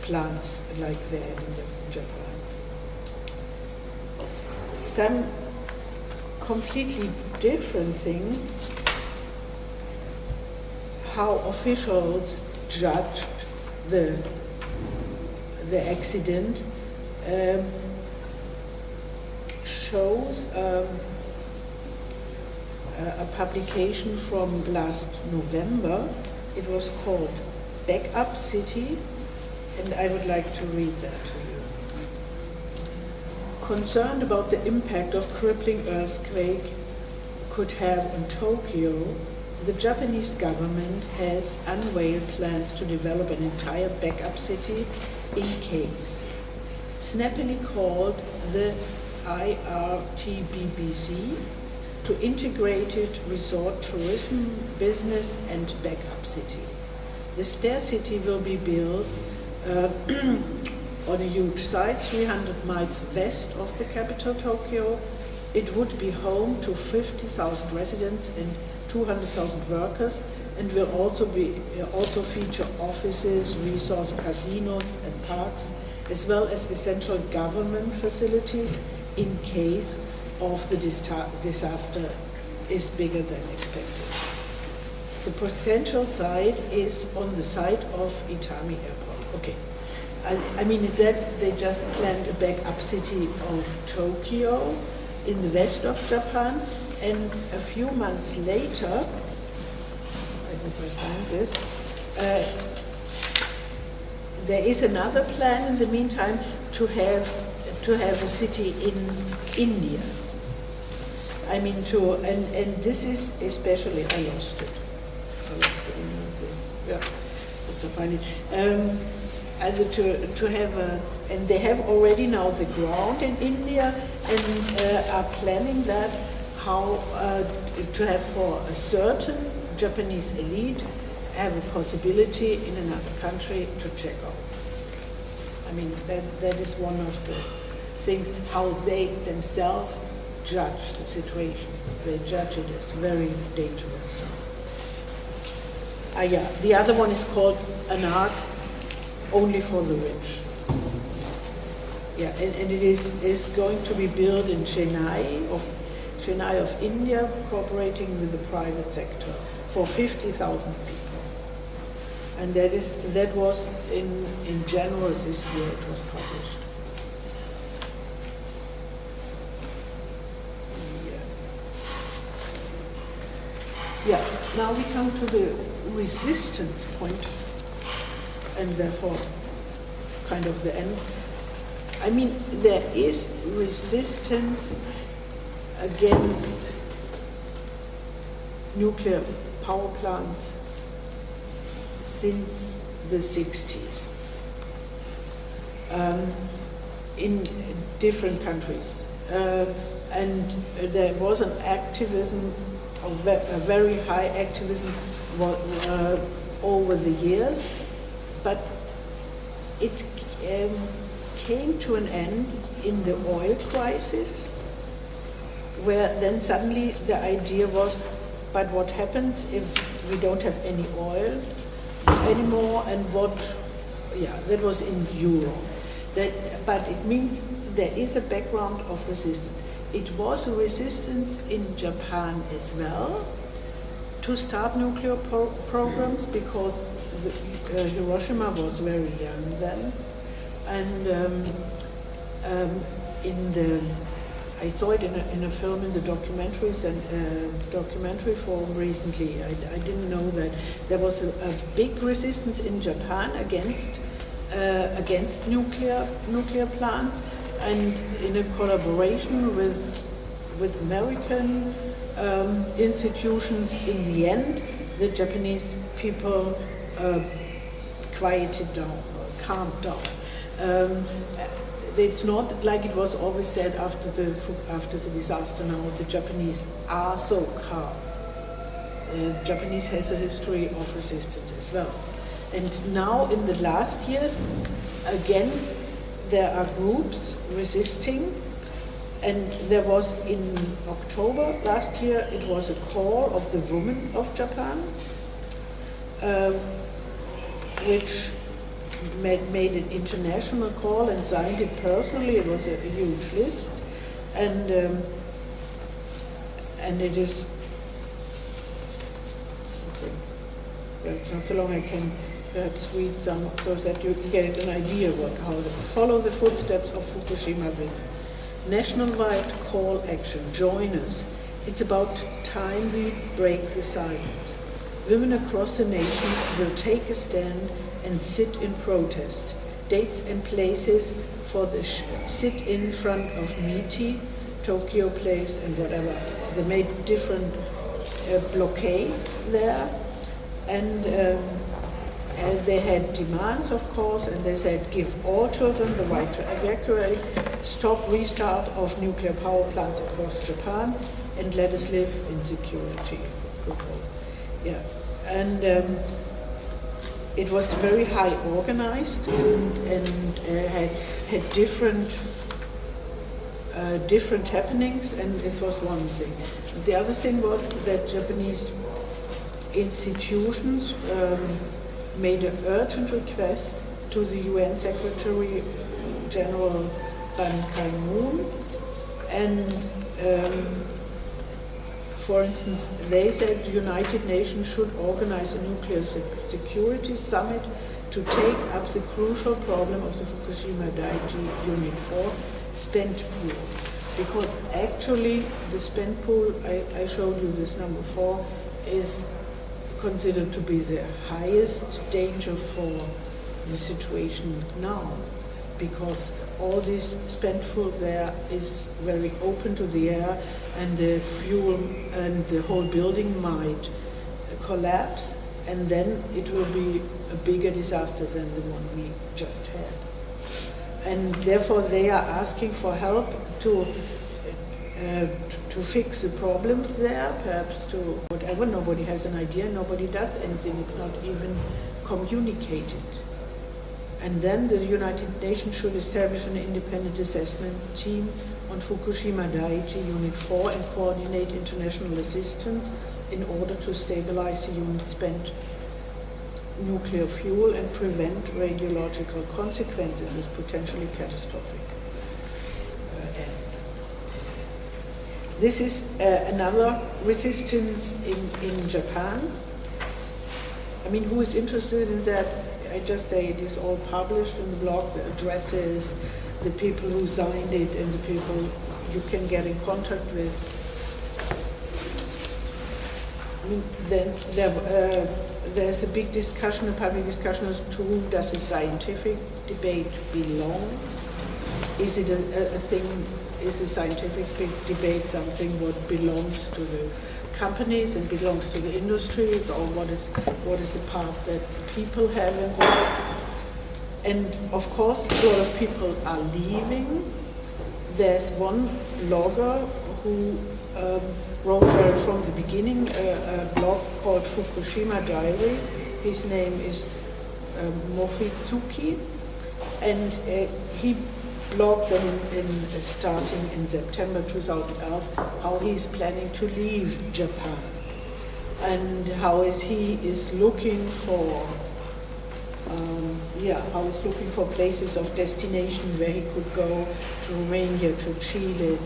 plants like that in Japan. Some completely different thing, how officials judged the accident, shows a publication from last November. It was called Backup City, and I would like to read that to you. Concerned about the impact of crippling earthquake could have on Tokyo, the Japanese government has unveiled plans to develop an entire backup city in case, snappily called the IRTBBC, to integrated resort tourism, business and backup city. The spare city will be built on a huge site 300 miles west of the capital Tokyo. It would be home to 50,000 residents and 200,000 workers, and will also feature offices, resorts, casinos and parks, as well as essential government facilities in case of the disaster is bigger than expected. The potential site is on the site of Itami Airport. Okay. I mean, is that they just planned a backup city of Tokyo in the west of Japan, and a few months later, I hope I find this, there is another plan in the meantime to have a city in India. I mean, and this is especially, I lost it. Yeah, it's so funny. To have and they have already now the ground in India, and are planning that how to have for a certain Japanese elite have a possibility in another country to check out. I mean, that is one of the things, how they themselves judge the situation. They judge it as very dangerous. Yeah, the other one is called an ark only for the rich. Yeah, and it is going to be built in Chennai of India, cooperating with the private sector for 50,000 people. And that was in January this year it was published. Yeah, now we come to the resistance point, and therefore kind of the end. I mean, there is resistance against nuclear power plants since the 60s in different countries. And there was an activism, a very high activism over the years, but it came to an end in the oil crisis, where then suddenly the idea was, but what happens if we don't have any oil anymore, and that was in Europe. But it means there is a background of resistance. It was a resistance in Japan as well to start nuclear programs, because Hiroshima was very young then. And I saw it in a film in the documentaries and documentary forum recently. I didn't know that there was a big resistance in Japan against nuclear plants, and in a collaboration with American institutions. In the end, the Japanese people quieted down, or calmed down. It's not like it was always said after the disaster. Now the Japanese are so calm. Japanese has a history of resistance as well. And now in the last years, again, there are groups resisting. And there was in October last year, it was a call of the women of Japan, which made an international call and signed it personally. It was a huge list. And it is, it's not so long, I can perhaps read some so that you get an idea how to follow the footsteps of Fukushima with nationwide call action. Join us. It's about time we break the silence. Women across the nation will take a stand and sit in protest. Dates and places for the sit in front of MITI, Tokyo Place, and whatever. They made different blockades there, and they had demands, of course, and they said give all children the right to evacuate, stop restart of nuclear power plants across Japan, and let us live in security. Yeah, and it was very high organized and had different happenings, and this was one thing. The other thing was that Japanese institutions made an urgent request to the UN Secretary General Ban Ki-moon, and for instance, they said the United Nations should organize a nuclear security summit to take up the crucial problem of the Fukushima Daiichi Unit 4 spent pool. Because actually the spent pool, I showed you this number 4, is considered to be the highest danger for the situation now, because all this spent fuel there is very open to the air, and the fuel and the whole building might collapse, and then it will be a bigger disaster than the one we just had. And therefore they are asking for help to fix the problems there, perhaps to whatever. Nobody has an idea, nobody does anything, it's not even communicated. And then the United Nations should establish an independent assessment team on Fukushima Daiichi Unit 4 and coordinate international assistance in order to stabilize the unit's spent nuclear fuel and prevent radiological consequences with potentially catastrophic end. This is another resistance in Japan. I mean, who is interested in that? I just say it is all published in the blog, the addresses, the people who signed it, and the people you can get in contact with. I mean, then there's a big discussion, a public discussion as to whom does the scientific debate belong? Is it a thing, is the scientific debate something what belongs to the companies and belongs to the industry, or what is the part that people have in this? And of course, a lot of people are leaving. There's one blogger who wrote from the beginning a blog called Fukushima Diary. His name is Mochizuki, and he blogged starting in September 2011 how he's planning to leave Japan, and how he is looking for places of destination where he could go, to Romania, to Chile,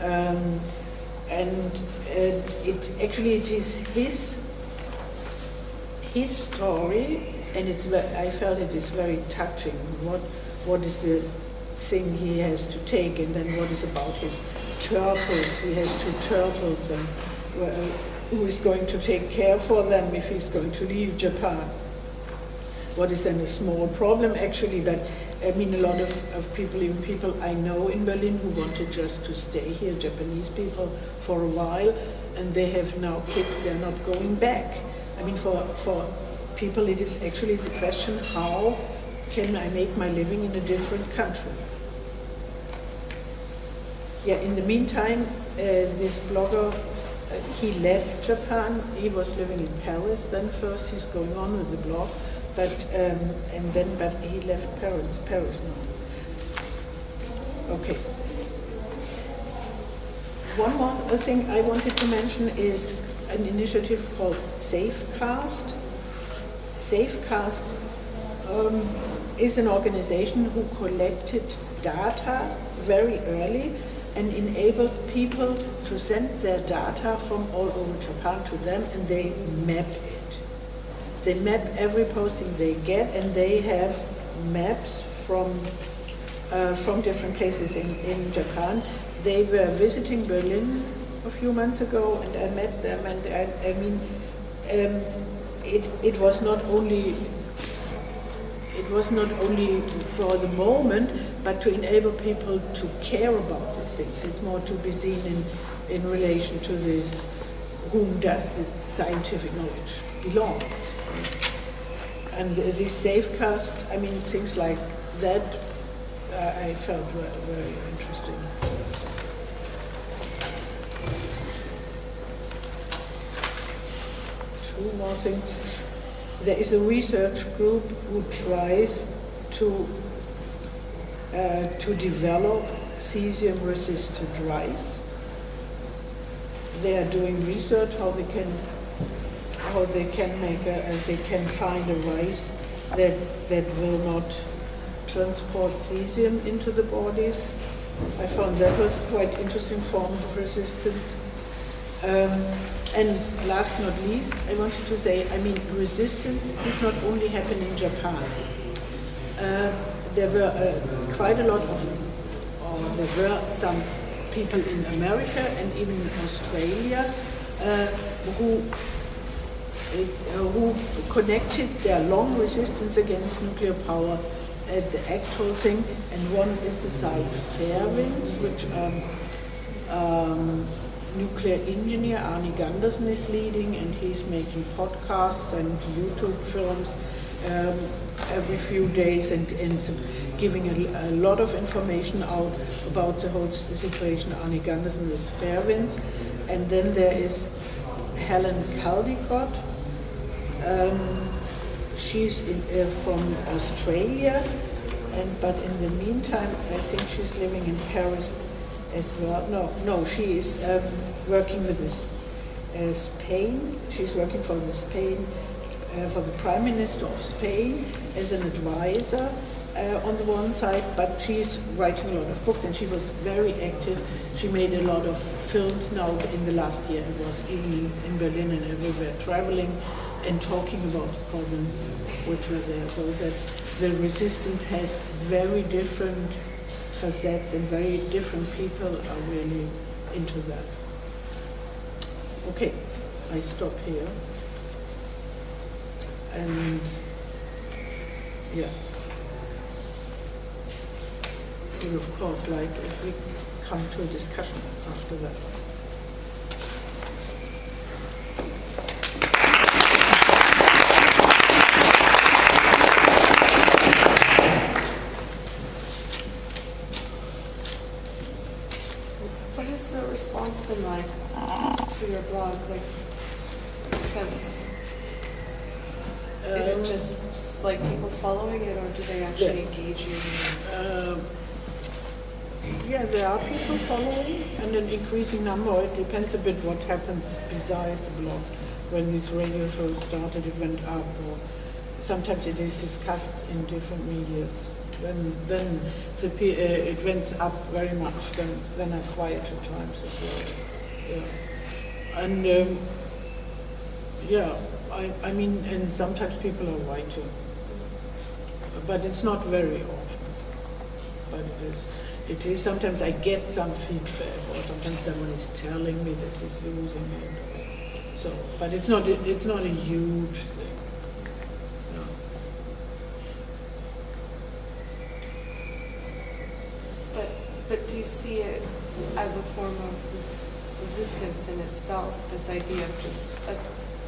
and it is his story, and I felt it is very touching. What is the thing he has to take, and then what is about his turtles? He has 2 turtles, and who is going to take care for them if he's going to leave Japan? What is then a small problem actually, but I mean a lot of people, even people I know in Berlin who wanted just to stay here, Japanese people, for a while, and they have now kids, they're not going back. I mean for people it is actually the question how can I make my living in a different country? Yeah, in the meantime, this blogger, he left Japan. He was living in Paris then first. He's going on with the blog, but he left Paris now. Okay. One more thing I wanted to mention is an initiative called Safecast. Safecast is an organization who collected data very early and enabled people to send their data from all over Japan to them, and they map it. They map every posting they get, and they have maps from different places in Japan. They were visiting Berlin a few months ago, and I met them, and it was not only for the moment, but to enable people to care about these things. It's more to be seen in relation to this, whom does this scientific knowledge belong? And this Safecast, things like that, I felt were very interesting. Two more things. There is a research group who tries to develop cesium-resistant rice. They are doing research how they can find a rice that will not transport cesium into the bodies. I found that was quite interesting form of resistance. And last not least, I wanted to say, resistance did not only happen in Japan. There were quite a lot there were some people in America and even in Australia who connected their long resistance against nuclear power at the actual thing. And one is the site Fairwinds, which nuclear engineer Arne Gundersen is leading, and he's making podcasts and YouTube films every few days and giving a lot of information out about the whole situation. Arne Gundersen is Fairwinds. And then there is Helen Caldicott. She's from Australia, but in the meantime, I think she's living in Paris as well. No, she is working with Spain. She's working for for the Prime Minister of Spain as an advisor on the one side, but she's writing a lot of books, and she was very active. She made a lot of films now in the last year. It was even in Berlin and everywhere, traveling and talking about the problems which were there. So that the resistance has very different facets, and very different people are really into that. Okay, I stop here. And yeah, we'll of course like if we come to a discussion after that. What has the response been like to your blog, since? Is it just like people following it, or do they actually engage you? Yeah, there are people following, and an increasing number. It depends a bit what happens beside the blog. When this radio show started, it went up, or sometimes it is discussed in different medias. Then it went up very much. Then are quieter times as well. Yeah. And and sometimes people are writing, but it's not very often. But it is. Sometimes I get some feedback, or sometimes someone is telling me that he's using it. So, but it's not a huge thing. No. But do you see it as a form of resistance in itself? This idea of just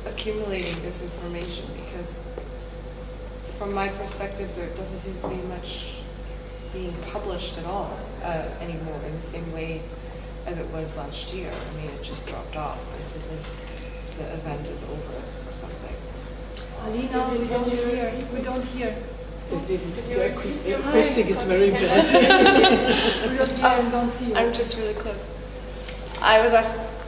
accumulating this information, because from my perspective, there doesn't seem to be much being published at all anymore in the same way as it was last year. I mean, it just dropped off. It's as if the event is over or something. Alina, we don't hear. We don't hear. The acoustic is very bad. We don't hear and don't see you. I'm just really close. I was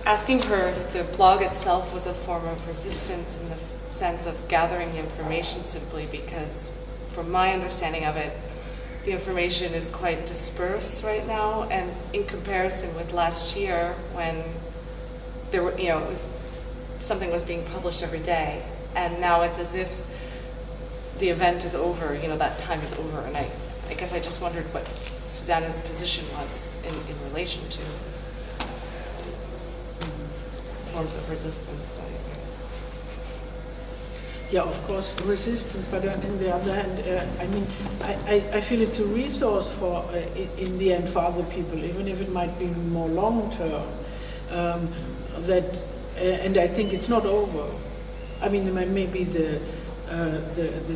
asking her if the blog itself was a form of resistance in the sense of gathering the information simply because, from my understanding of it, the information is quite dispersed right now, and in comparison with last year when there were, it was something was being published every day, and now it's as if the event is over, that time is over, and I guess I just wondered what Susanne's position was in relation to forms of resistance, I guess. Yeah, of course, resistance, but on the other hand, I feel it's a resource for, in the end, for other people, even if it might be more long-term, and I think it's not over. I mean, maybe the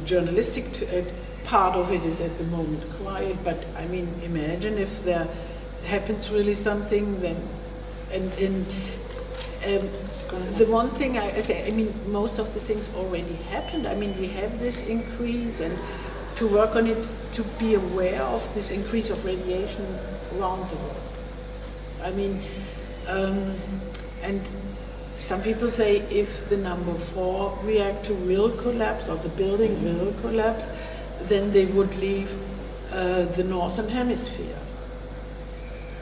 journalistic part of it is at the moment quiet, but I mean, imagine if there happens really something, then, the one thing I say, I mean, most of the things already happened. I mean, we have this increase, and to work on it, to be aware of this increase of radiation around the world. I mean, and some people say if the number 4 reactor will collapse, or the building will collapse, then they would leave the northern hemisphere.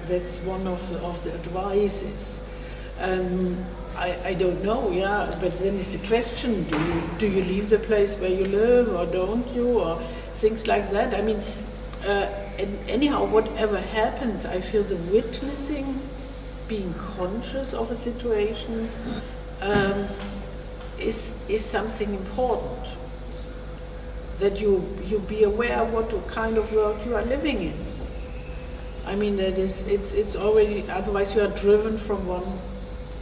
That's one of the advices. I don't know, yeah, but then is the question, do you leave the place where you live, or don't you, or things like that? I mean, anyhow, whatever happens, I feel the witnessing, being conscious of a situation, is something important. That you be aware what kind of world you are living in. I mean, it's already, otherwise you are driven from one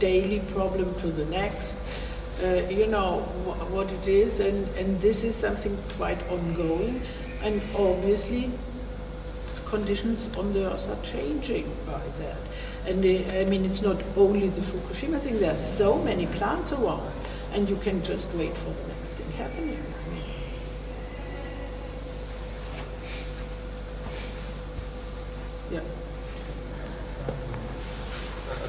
daily problem to the next, what it is, and this is something quite ongoing, and obviously conditions on the earth are changing by that. And I mean, it's not only the Fukushima thing, there are so many plants around, and you can just wait for the next thing happening. Yeah.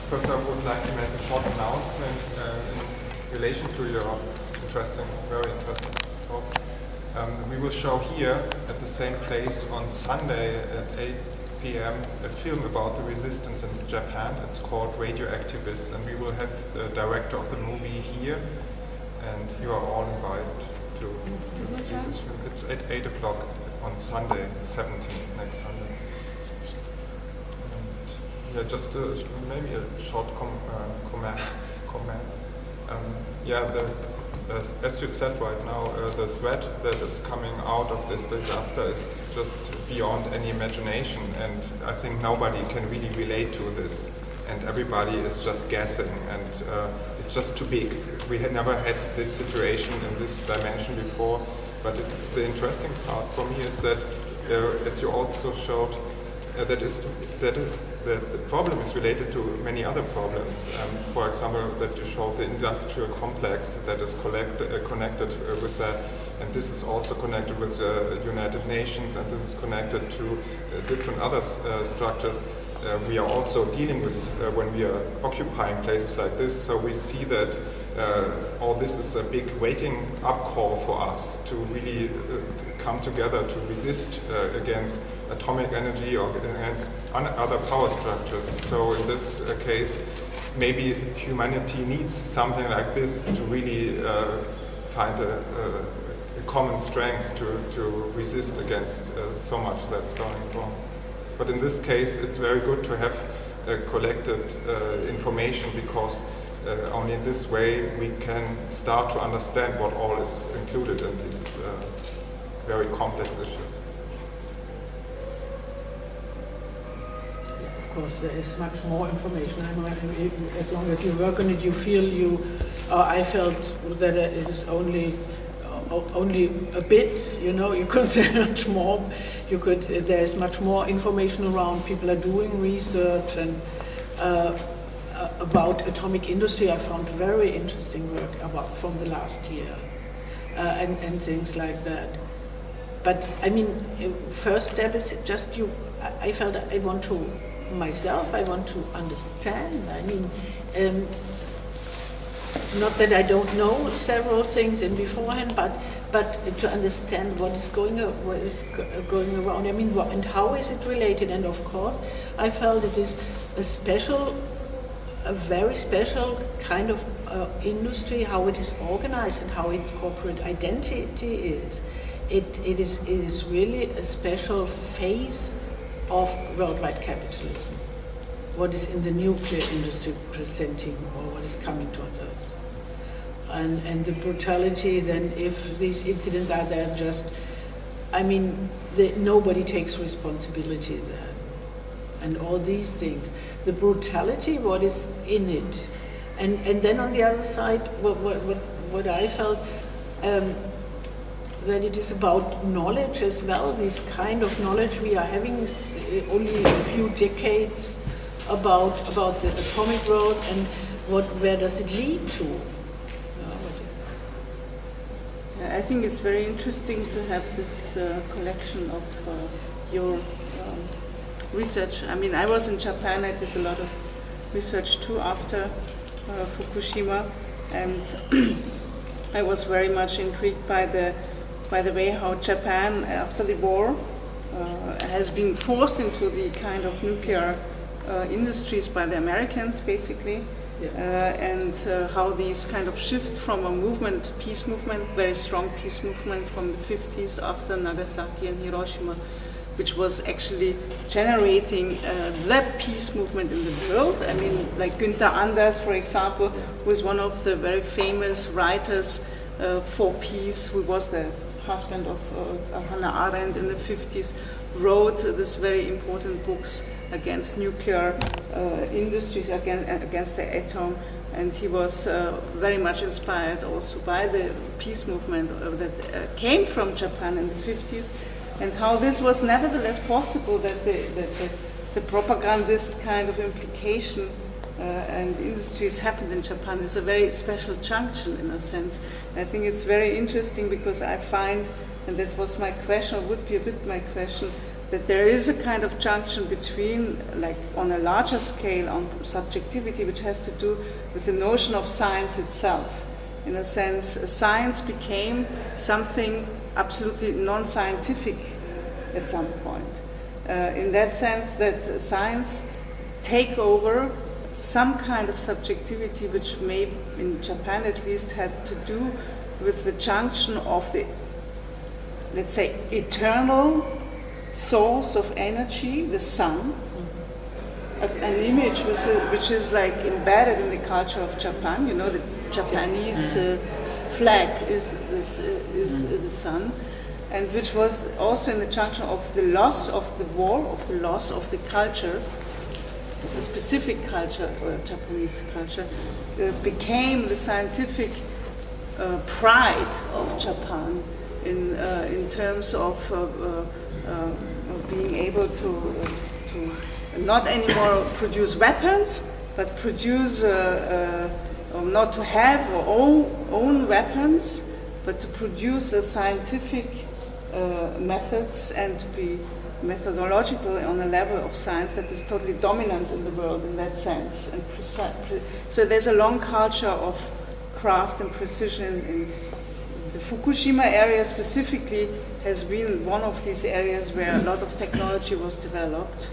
First, I would like to make a short announcement in relation to your very interesting talk. We will show here at the same place on Sunday at 8 p.m. a film about the resistance in Japan. It's called Radioactivists, and we will have the director of the movie here, and you are all invited to see this film. It's at 8 o'clock on Sunday, 17th, next Sunday. Yeah, just maybe a short comment. As you said right now, the threat that is coming out of this disaster is just beyond any imagination, and I think nobody can really relate to this, and everybody is just guessing, and it's just too big. We had never had this situation in this dimension before, but the interesting part for me is that, as you also showed, the problem is related to many other problems. For example, that you showed the industrial complex that is connected with that, and this is also connected with the United Nations, and this is connected to different other structures. We are also dealing with when we are occupying places like this, so we see that all this is a big waking up call for us to really come together to resist against atomic energy or against other power structures. So in this case, maybe humanity needs something like this to really find a common strength to resist against so much that's going wrong. But in this case, it's very good to have collected information, because only in this way we can start to understand what all is included in these very complex issues. Of course, there is much more information. As long as you work on it, you feel I felt that it is only only a bit, you know, you could say much more. There's much more information around, people are doing research, and about atomic industry I found very interesting work from the last year, and things like that. But I mean, first step is just I felt I want to understand. I mean, not that I don't know several things in beforehand, but to understand what is going around. I mean, and how is it related? And of course, I felt it is a very special kind of industry, how it is organized and how its corporate identity is. It is really a special phase of worldwide capitalism. What is in the nuclear industry presenting, or what is coming towards us. And the brutality, then, if these incidents are there, just, I mean, nobody takes responsibility then. And all these things. The brutality, what is in it. And then on the other side, what I felt, that it is about knowledge as well, this kind of knowledge we are having only a few decades about the atomic world, and where does it lead to? I think it's very interesting to have this collection of your research. I mean, I was in Japan, I did a lot of research too after Fukushima, and I was very much intrigued by the way how Japan, after the war, has been forced into the kind of nuclear industries by the Americans, basically, and how these kind of shift from a movement, peace movement, very strong peace movement from the 50s after Nagasaki and Hiroshima, which was actually generating the peace movement in the world. I mean, like Günther Anders, for example, who is one of the very famous writers for peace, who was the husband of Hannah Arendt in the 50s, wrote this very important books against nuclear industries, against the atom, and he was very much inspired also by the peace movement that came from Japan in the 50s, and how this was nevertheless possible, that the propagandist kind of implication and industries happened in Japan is a very special junction in a sense. I think it's very interesting because I find, and that was my question, or would be a bit my question, that there is a kind of junction between, like on a larger scale, on subjectivity, which has to do with the notion of science itself. In a sense, science became something absolutely non-scientific at some point. In that sense, that science take over some kind of subjectivity, which may, in Japan at least, had to do with the junction of the, let's say, eternal source of energy, the sun, an image which is like embedded in the culture of Japan. You know, the Japanese flag is the sun, and which was also in the junction of the loss of the war, of the loss of the culture, the specific culture, or Japanese culture, became the scientific pride of Japan in terms of being able to not anymore produce weapons, but produce, not to have own weapons, but to produce scientific methods and to be methodological on a level of science that is totally dominant in the world in that sense. And so there's a long culture of craft and precision in the Fukushima area specifically has been one of these areas where a lot of technology was developed,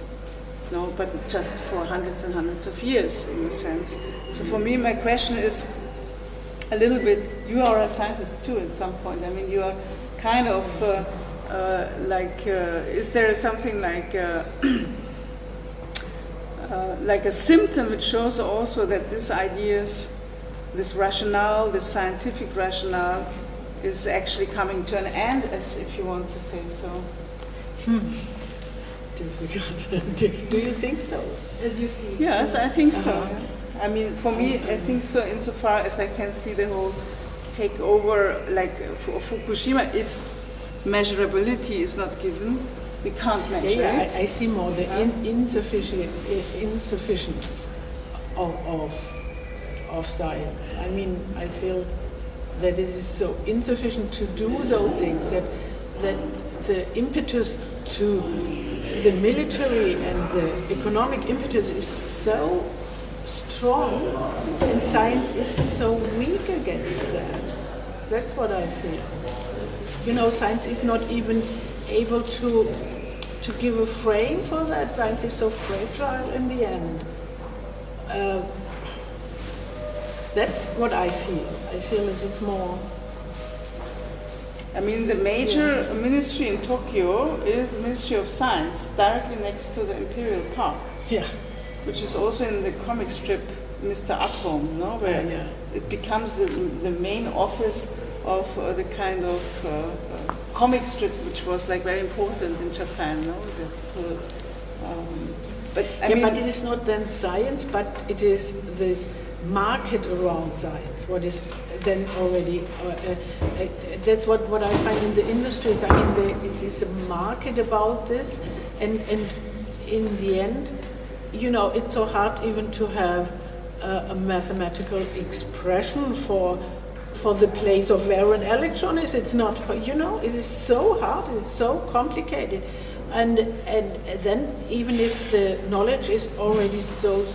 but just for hundreds and hundreds of years in a sense. So for me, my question is a little bit, you are a scientist too at some point. I mean, you are kind of is there something like like a symptom which shows also that these ideas, this rationale, this scientific rationale, is actually coming to an end, as if you want to say so? Difficult. Do you think so? As you see. Yes, I think so. I mean, for me, I think so insofar as I can see the whole take over, like for Fukushima, its measurability is not given. We can't measure it. I see more the insufficiency of science. I mean, I feel that it is so insufficient to do those things, that the impetus to the military and the economic impetus is so strong, and science is so weak against that. That's what I feel. You know, science is not even able to give a frame for that. Science is so fragile in the end. That's what I feel. I feel it is more. I mean, the major ministry in Tokyo is the Ministry of Science, directly next to the Imperial Park. Yeah. Which is also in the comic strip Mr. Atom, no? Where it becomes the main office of the kind of comic strip which was like very important in Japan, no? But I mean, but it is not then science, but it is this market around science. What is then already that's what I find in the industries. I mean, it is a market about this, and in the end, you know, it's so hard even to have a mathematical expression for the place of where an electron is. It's not, you know, it is so hard, it is so complicated. And then even if the knowledge is already so,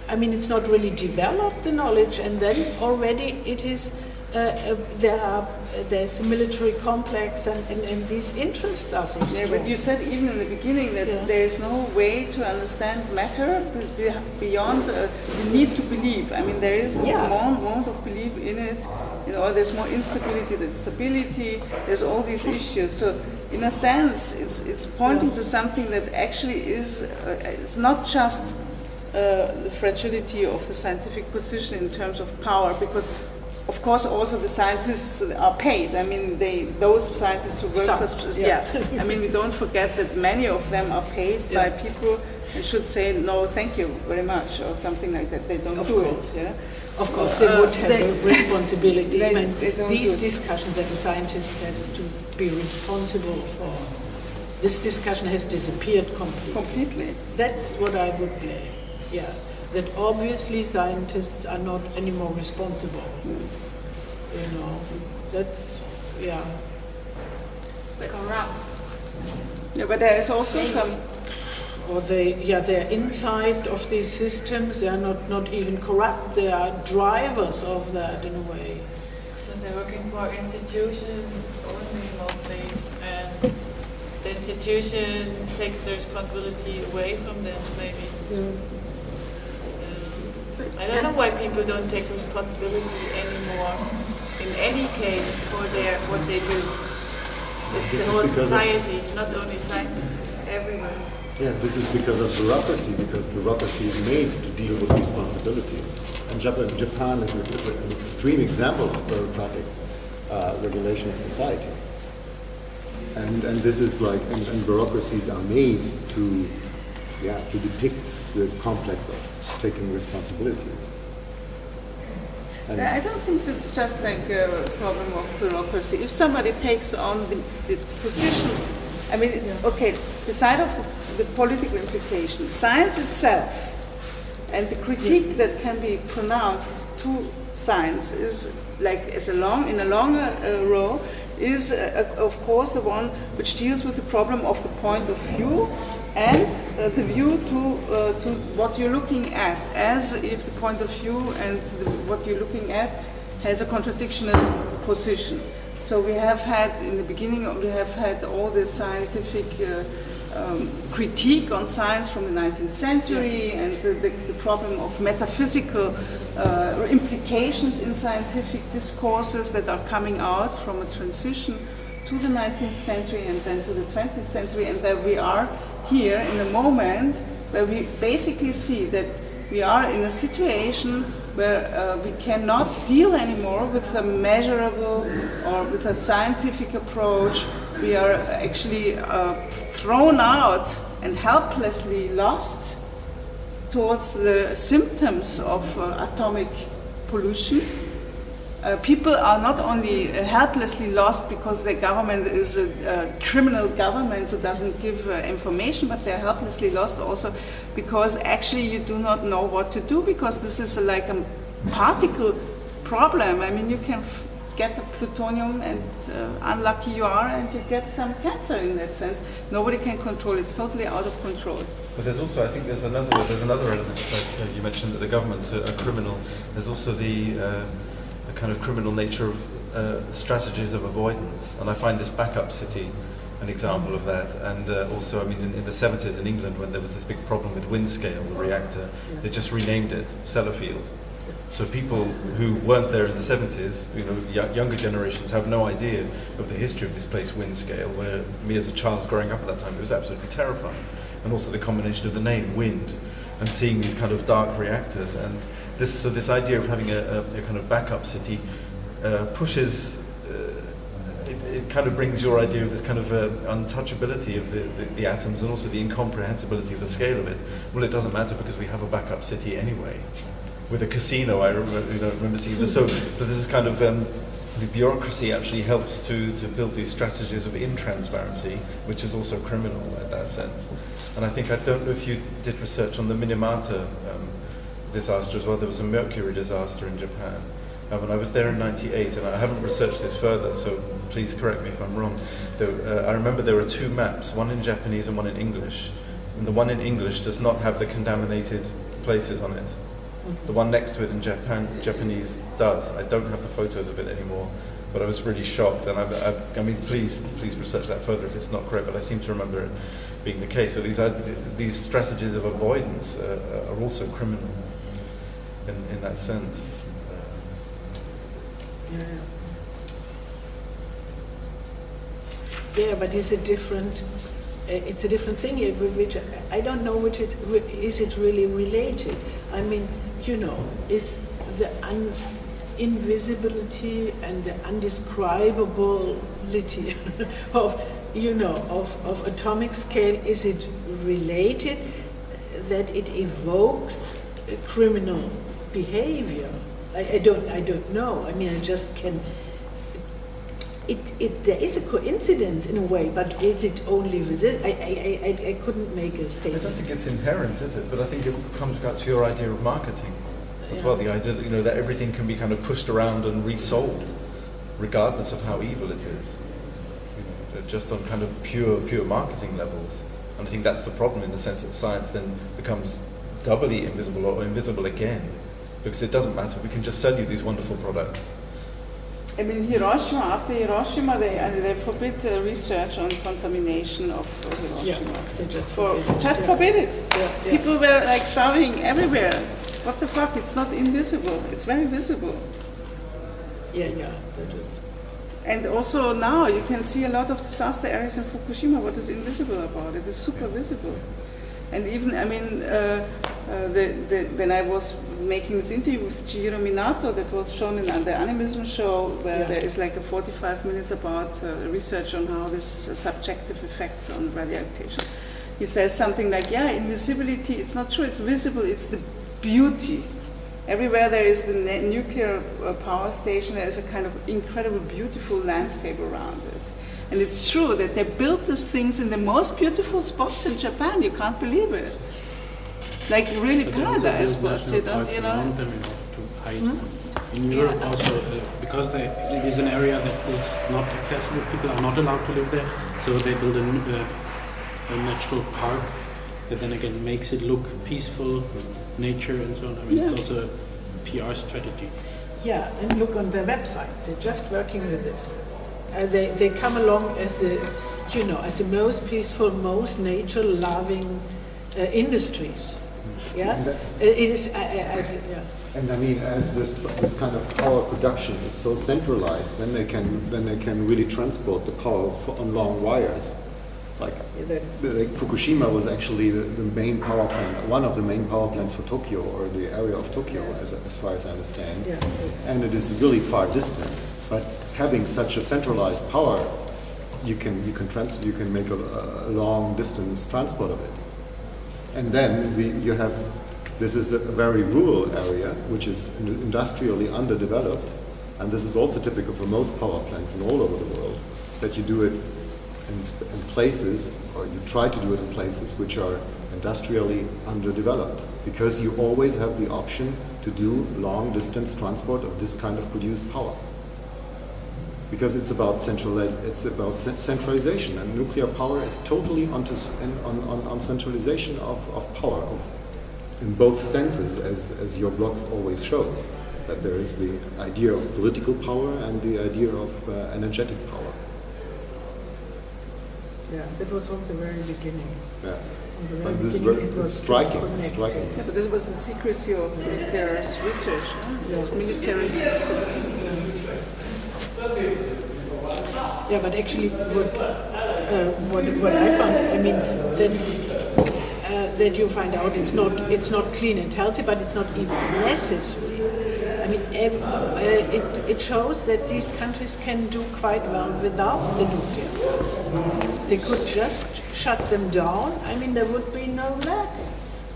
I mean, it's not really developed, the knowledge, and then already it is, there's a military complex, and these interests are so strong. Yeah, but you said even in the beginning that there is no way to understand matter beyond the need to believe. I mean, there is more amount of belief in it. You know, there's more instability than stability. There's all these issues. So, in a sense, it's pointing to something that actually is. It's not just the fragility of the scientific position in terms of power, because of course also the scientists are paid. I mean, those scientists who work I mean, we don't forget that many of them are paid by people and should say no, thank you very much, or something like that. They don't do it. Yeah? Of course, they would have a responsibility. These discussions that the scientist has to be responsible for. This discussion has disappeared completely. That's what I would play. Yeah, that obviously scientists are not anymore responsible. You know, that's corrupt. Yeah, but there is also some. Or they're inside of these systems. They are not even corrupt. They are drivers of that in a way. Because they're working for institutions only mostly, and the institution takes the responsibility away from them, maybe. I don't know why people don't take responsibility anymore, in any case, for what they do. It's the whole society, not only scientists, it's everywhere. Yeah, this is because of bureaucracy, because bureaucracy is made to deal with responsibility. And Japan is an extreme example of bureaucratic regulation of society. And this is like, and bureaucracies are made to depict the complex of taking responsibility. And I don't think it's just like a problem of bureaucracy. If somebody takes on the position, I mean, okay, beside of the political implications, science itself and the critique that can be pronounced to science is like in a longer row is of course the one which deals with the problem of the point of view and the view to what you're looking at, as if the point of view and what you're looking at has a contradictional position. So we have had, in the beginning, we have had all the scientific critique on science from the 19th century and the problem of metaphysical implications in scientific discourses that are coming out from a transition to the 19th century and then to the 20th century, and that we are here in a moment where we basically see that we are in a situation where we cannot deal anymore with a measurable or with a scientific approach. We are actually thrown out and helplessly lost towards the symptoms of atomic pollution. people are not only helplessly lost because the government is a criminal government who doesn't give information, but they're helplessly lost also because actually you do not know what to do, because this is like a particle problem. I mean, you can get the plutonium and unlucky you are and you get some cancer in that sense. Nobody can control it. It's totally out of control. But there's also, I think there's another element that you mentioned, that the government's a criminal. There's also the kind of criminal nature of strategies of avoidance, and I find this backup city an example of that. And also, I mean, in the 70s in England, when there was this big problem with Windscale, the reactor, they just renamed it Sellafield. So people who weren't there in the 70s, you know, younger generations have no idea of the history of this place, Windscale, where me as a child growing up at that time, it was absolutely terrifying. And also the combination of the name, wind, and seeing these kind of dark reactors. And this idea of having a kind of backup city pushes, it kind of brings your idea of this kind of untouchability of the atoms, and also the incomprehensibility of the scale of it. Well, it doesn't matter because we have a backup city anyway. With a casino, I remember seeing this. So this is kind of, the bureaucracy actually helps to build these strategies of intransparency, which is also criminal in that sense. And I don't know if you did research on the Minamata disaster as well. There was a mercury disaster in Japan. And I was there in '98, and I haven't researched this further, so please correct me if I'm wrong. I remember there were two maps, one in Japanese and one in English. And the one in English does not have the contaminated places on it. The one next to it in Japanese does. I don't have the photos of it anymore, but I was really shocked. And I mean, please research that further if it's not correct. But I seem to remember it being the case. So these strategies of avoidance are also criminal in that sense. Yeah, but it's a different thing here, which I don't know which is it really related. I mean, you know, is the invisibility and the undescribability of atomic scale, is it related that it evokes criminal behavior? I don't know. I mean, I just can. There is a coincidence in a way, but is it only with this? I couldn't make a statement. I don't think it's inherent, is it? But I think it comes back to your idea of marketing as well. The idea that that everything can be kind of pushed around and resold, regardless of how evil it is, just on kind of pure marketing levels. And I think that's the problem, in the sense that science then becomes doubly invisible or invisible again, because it doesn't matter. We can just sell you these wonderful products. I mean, after Hiroshima, they forbid research on contamination of Hiroshima. Yeah, they just forbid it. Yeah. People were like starving everywhere. What the fuck? It's not invisible. It's very visible. Yeah, that is. And also now you can see a lot of disaster areas in Fukushima. What is invisible about it? It's super visible. And even, I mean, when I was making this interview with Chihiro Minato, that was shown in the Animism show, where there is like a 45 minutes about research on how this subjective effects on radioactivation. He says something like, invisibility, it's not true, it's visible, it's the beauty. Everywhere there is the nuclear power station, there is a kind of incredible, beautiful landscape around it. And it's true that they built these things in the most beautiful spots in Japan. You can't believe it. Like really paradise spots, to hide. In Europe also, because it is an area that is not accessible, people are not allowed to live there, so they build a natural park that then again makes it look peaceful, nature and so on. I mean, it's also a PR strategy. Yeah, and look on their websites, they're just working with this. They come along as the most peaceful, most nature-loving industries. Yeah, it is. And I mean, as this kind of power production is so centralized, then they can really transport the power on long wires. Like Fukushima was actually the main power plant, one of the main power plants for Tokyo, or the area of Tokyo, as far as I understand. Yeah. And it is really far distant. But having such a centralized power, you can make a long distance transport of it. And then this is a very rural area, which is industrially underdeveloped, And this is also typical for most power plants in all over the world, that you do it in places, or you try to do it in places which are industrially underdeveloped, because you always have the option to do long-distance transport of this kind of produced power. Because it's about centralization, and nuclear power is totally on centralization of power, in both senses, as your blog always shows, that there is the idea of political power and the idea of energetic power. Yeah, that was from the very beginning. Yeah. But this it's striking. It's striking. Yeah, but this was the secrecy of nuclear research. It's military. Yeah, but actually, what I found, I mean, that you find out it's not clean and healthy, but it's not even necessary. I mean, it shows that these countries can do quite well without the nuclear. They could just shut them down. I mean, there would be no lack.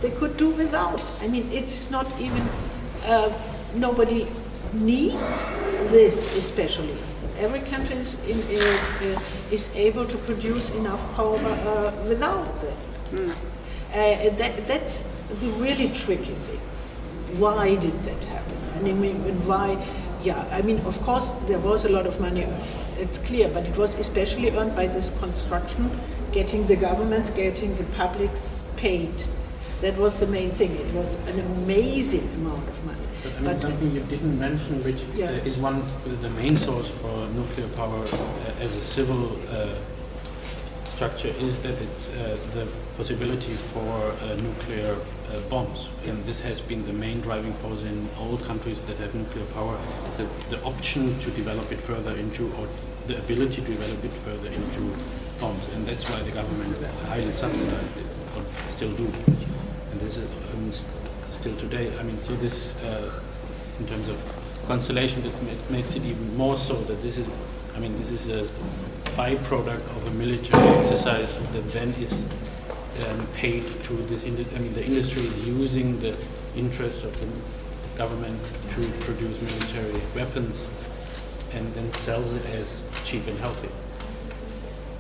They could do without. I mean, it's not even, nobody needs this especially. Every country is able to produce enough power without that. That's the really tricky thing. Why did that happen? I mean, why? Yeah, I mean, of course, there was a lot of money earned. It's clear, but it was especially earned by this construction, getting the governments, getting the publics paid. That was the main thing. It was an amazing amount of money. But I mean, something you didn't mention, which is one the main source for nuclear power as a civil structure, is that it's the possibility for nuclear bombs. And this has been the main driving force in all countries that have nuclear power, the option to develop it further into, or the ability to develop it further into bombs. And that's why the government highly subsidized it, or still do. And this is still today. I mean, so this, in terms of constellation, this makes it even more so that this is, I mean, this is a byproduct of a military exercise that then is paid to this. I mean, the industry is using the interest of the government to produce military weapons, and then sells it as cheap and healthy.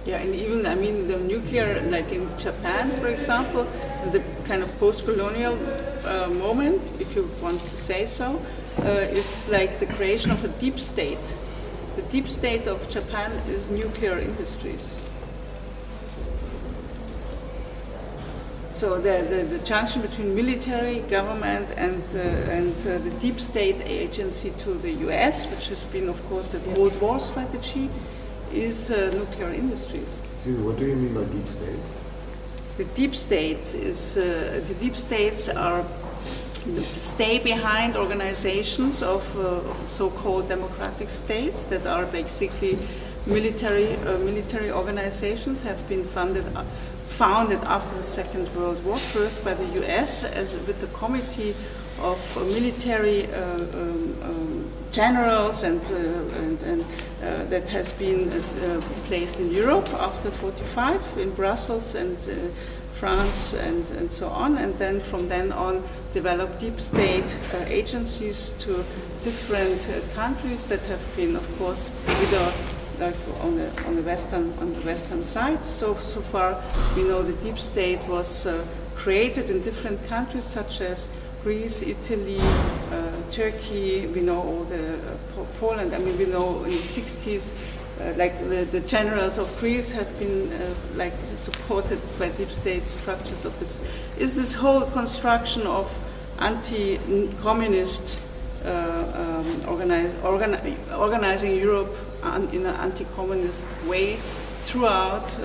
Yeah, and even, I mean, the nuclear, like in Japan, for example, the kind of post-colonial moment, if you want to say so, it's like the creation of a deep state. The deep state of Japan is nuclear industries. So the junction between military, government, and the deep state agency to the US, which has been, of course, the Cold War strategy, is nuclear industries. What do you mean by deep state? The deep state is the deep states are stay behind organizations of so-called democratic states that are basically military organizations, have been founded after the Second World War, first by the US with a committee of military generals and that has been placed in Europe after 1945 in Brussels and France and so on, and then from then on developed deep state agencies to different countries that have been, of course, either like on the western side. So far, we know the deep state was created in different countries such as Greece, Italy, Turkey. We know all the Poland. I mean, we know in the 60s, like the generals of Greece have been like supported by deep state structures of this. Is this whole construction of anti-communist organizing Europe in an anti-communist way throughout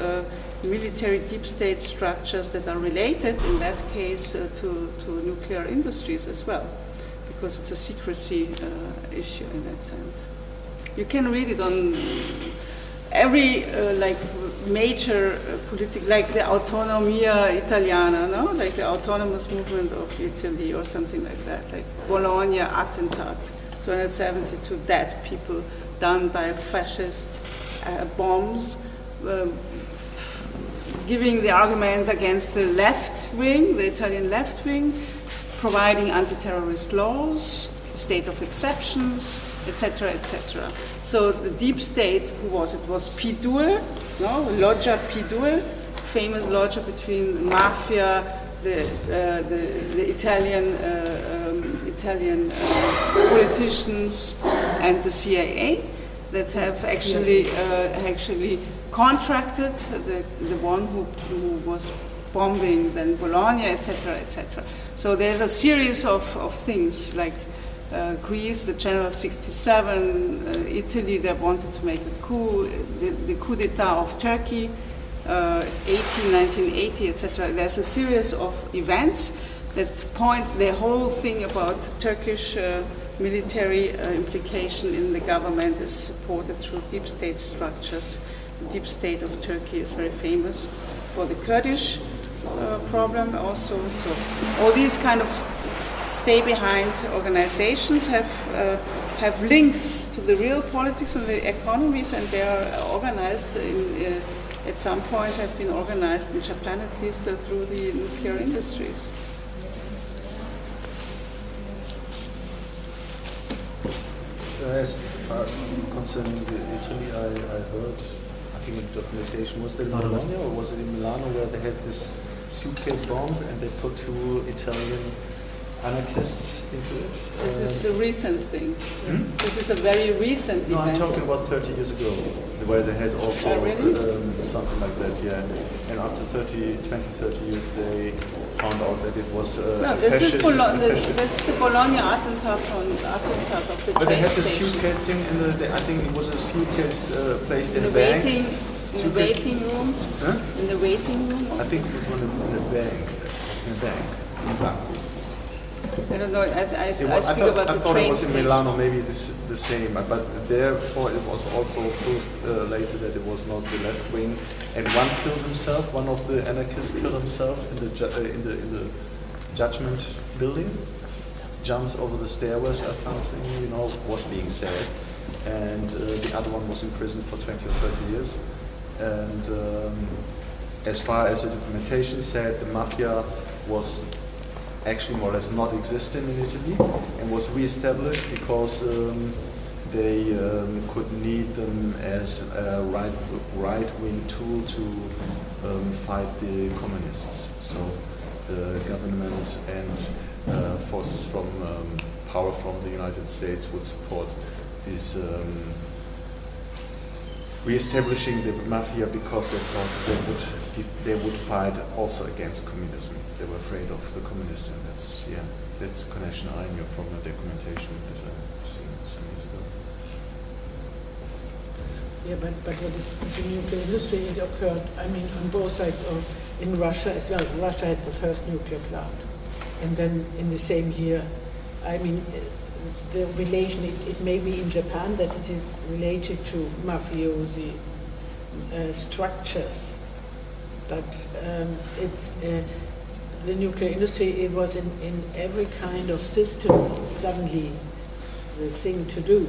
military deep state structures that are related, in that case, to nuclear industries as well, because it's a secrecy issue in that sense. You can read it on every like major political, like the Autonomia Italiana, no? Like the autonomous movement of Italy or something like that, like Bologna attentat, 272 dead people done by fascist bombs, giving the argument against the left wing, the Italian left wing, providing anti-terrorist laws, state of exceptions, etc., etc. So the deep state, who was it? Was P2, no? Loggia P2, famous loggia between mafia, the Italian politicians and the CIA, that have actually contracted the one who was bombing then Bologna, etc., etc. So there's a series of things like Greece, the General 67, Italy, they wanted to make a coup, the coup d'etat of Turkey, 1980, etc. There's a series of events that point the whole thing about Turkish military implication in the government is supported through deep state structures. The deep state of Turkey is very famous for the Kurdish problem also. So all these kind of stay-behind organizations have links to the real politics and the economies, and they are organized at some point have been organized in Japan at least through the nuclear industries. As far concerning Italy, I heard, I think in the documentation, was it in Bologna or was it in Milano, where they had this suitcase bomb and they put 2 Italian anarchists into it? This is the recent thing. This is a very recent event. I'm talking about 30 years ago, where they had also something like that, yeah. And after 20, 30 years, they found out that it was no, this is that's the Bologna attentat of the But they had the station. suitcase thing in the, I think it was a suitcase placed in a bank. In the waiting room? Huh? In the waiting room? I think it was one in a bank. In bank. I don't know, I speak about the train I thought it was in station. Milano, maybe this the same, but therefore it was also proved later that it was not the left wing, and one killed himself. One of the anarchists killed himself in the judgment building, jumps over the stairways or something, was being said, and the other one was in prison for 20 or 30 years, and as far as the documentation said, the mafia was actually more or less not existing in Italy and was re-established because they could need them as a right-wing tool to fight the communists. So the government and forces from power from the United States would support this re-establishing the mafia because they thought they would fight also against communism. They were afraid of the communists, and that's connection I knew from the documentation that I've seen some years ago. Yeah, but what is the nuclear industry? It occurred, on both sides, or in Russia as well. Russia had the first nuclear plant, and then in the same year, the relation, it may be in Japan that it is related to mafiosi structures, but it's the nuclear industry, it was in every kind of system suddenly the thing to do.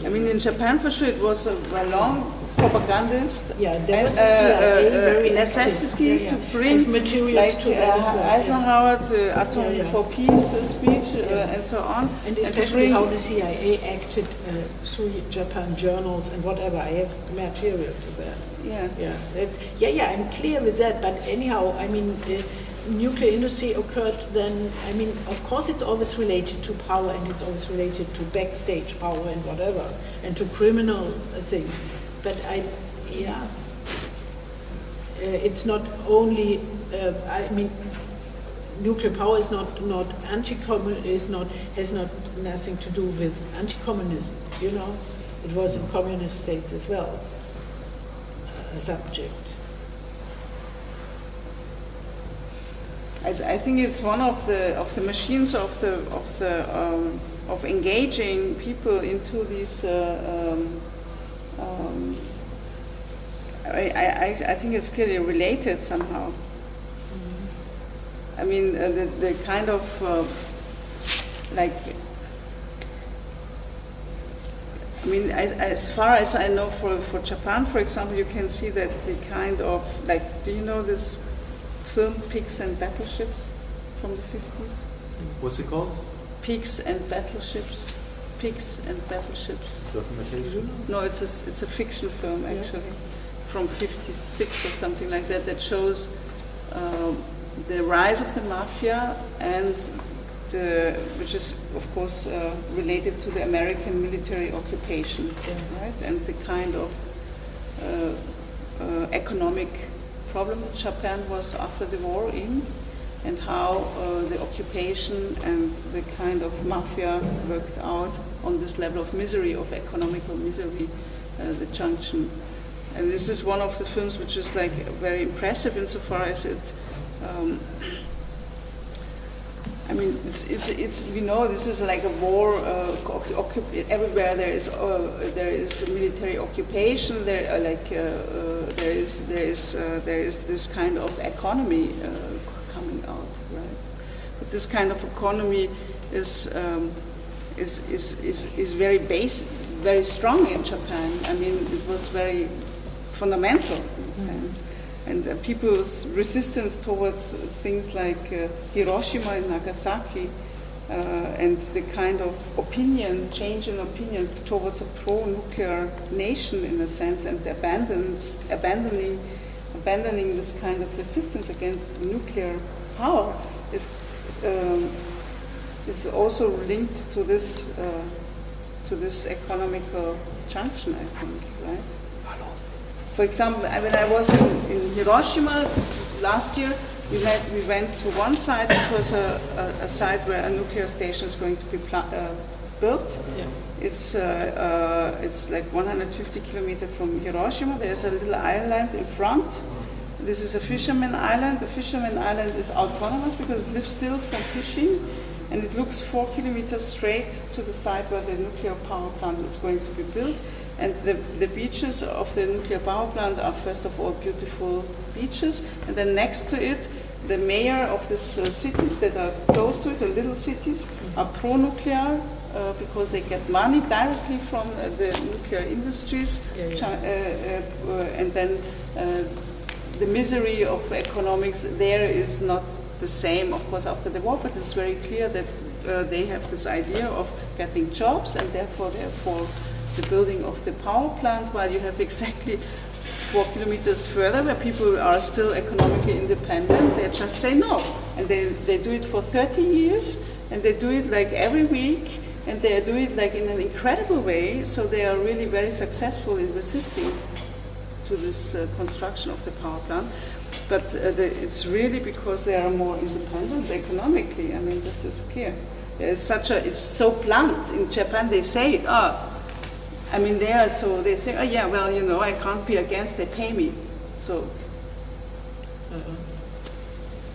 In Japan for sure it was a long propagandist. Yeah, there was a CIA very necessity to bring materials to that as well. Eisenhower, the Atom for Peace speech, and so on. And especially how the CIA acted through Japan journals and whatever. I have material to that. I'm clear with that. But anyhow, the nuclear industry occurred then. Of course, it's always related to power, and it's always related to backstage power and whatever, and to criminal things. But it's not only. Nuclear power is not anti-communism. Has nothing to do with anti-communism. It was in communist states as well. A subject. I think it's one of the machines of engaging people into these. I think it's clearly related somehow. The kind of as far as I know, for Japan, for example, you can see that the kind of do you know this film Pigs and Battleships from the 50s? What's it called? Pigs and Battleships. Pigs and Battleships. Documentation? No, it's a fiction film actually, from '56 or something like that, that shows the rise of the mafia and which is of course related to the American military occupation, right? And the kind of economic problem that Japan was after the war in, and how the occupation and the kind of mafia worked out on this level of misery, of economical misery, the junction. And this is one of the films which is like very impressive insofar as it, I mean, it's we know this is like a war. Everywhere there is military occupation. There is this kind of economy coming out, right? But this kind of economy is very basic, very strong in Japan. I mean, it was very fundamental in a sense. And people's resistance towards things like Hiroshima and Nagasaki, and the kind of change in opinion towards a pro-nuclear nation in a sense, and abandoning this kind of resistance against nuclear power is also linked to this economical junction, I think, right? For example, when I was in Hiroshima last year, we went to one site, which was a site where a nuclear station is going to be built. Yeah. It's like 150 kilometers from Hiroshima. There's a little island in front. This is a fisherman island. The fisherman island is autonomous because it lives still from fishing, and it looks 4 kilometers straight to the site where the nuclear power plant is going to be built. And the beaches of the nuclear power plant are first of all beautiful beaches, and then next to it, the mayor of these cities that are close to it, the little cities, are pro-nuclear because they get money directly from the nuclear industries, and then the misery of economics there is not the same, of course, after the war, but it's very clear that they have this idea of getting jobs, and therefore the building of the power plant, while you have exactly 4 kilometers further where people are still economically independent, they just say no. And they do it for 30 years, and they do it like every week, and they do it like in an incredible way, so they are really very successful in resisting to this construction of the power plant. But it's really because they are more independent economically. I mean, this is clear. It's so blunt. In Japan they say it, I mean, they say, oh yeah, well, you know, I can't be against, they pay me. So,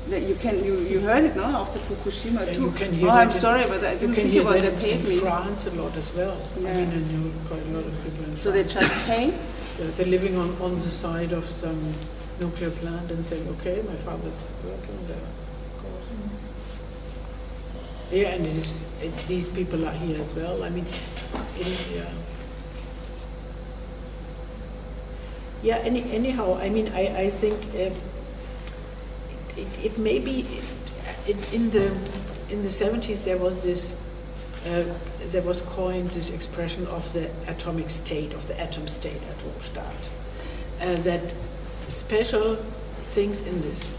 you heard it, no, after Fukushima too. You can hear I'm sorry, but I didn't think about they paid me. In France a lot as well. Yeah. I mean, I knew quite a lot of people in France. So they just pay? They're living on the side of some nuclear plant and saying, okay, my father's working there, of course. Yeah, and these people are here as well. I mean, anyhow, I mean, I think it may be in the 70s there was this there was coined this expression of the atomic state, of the atom state, Atomstaat, that special things in this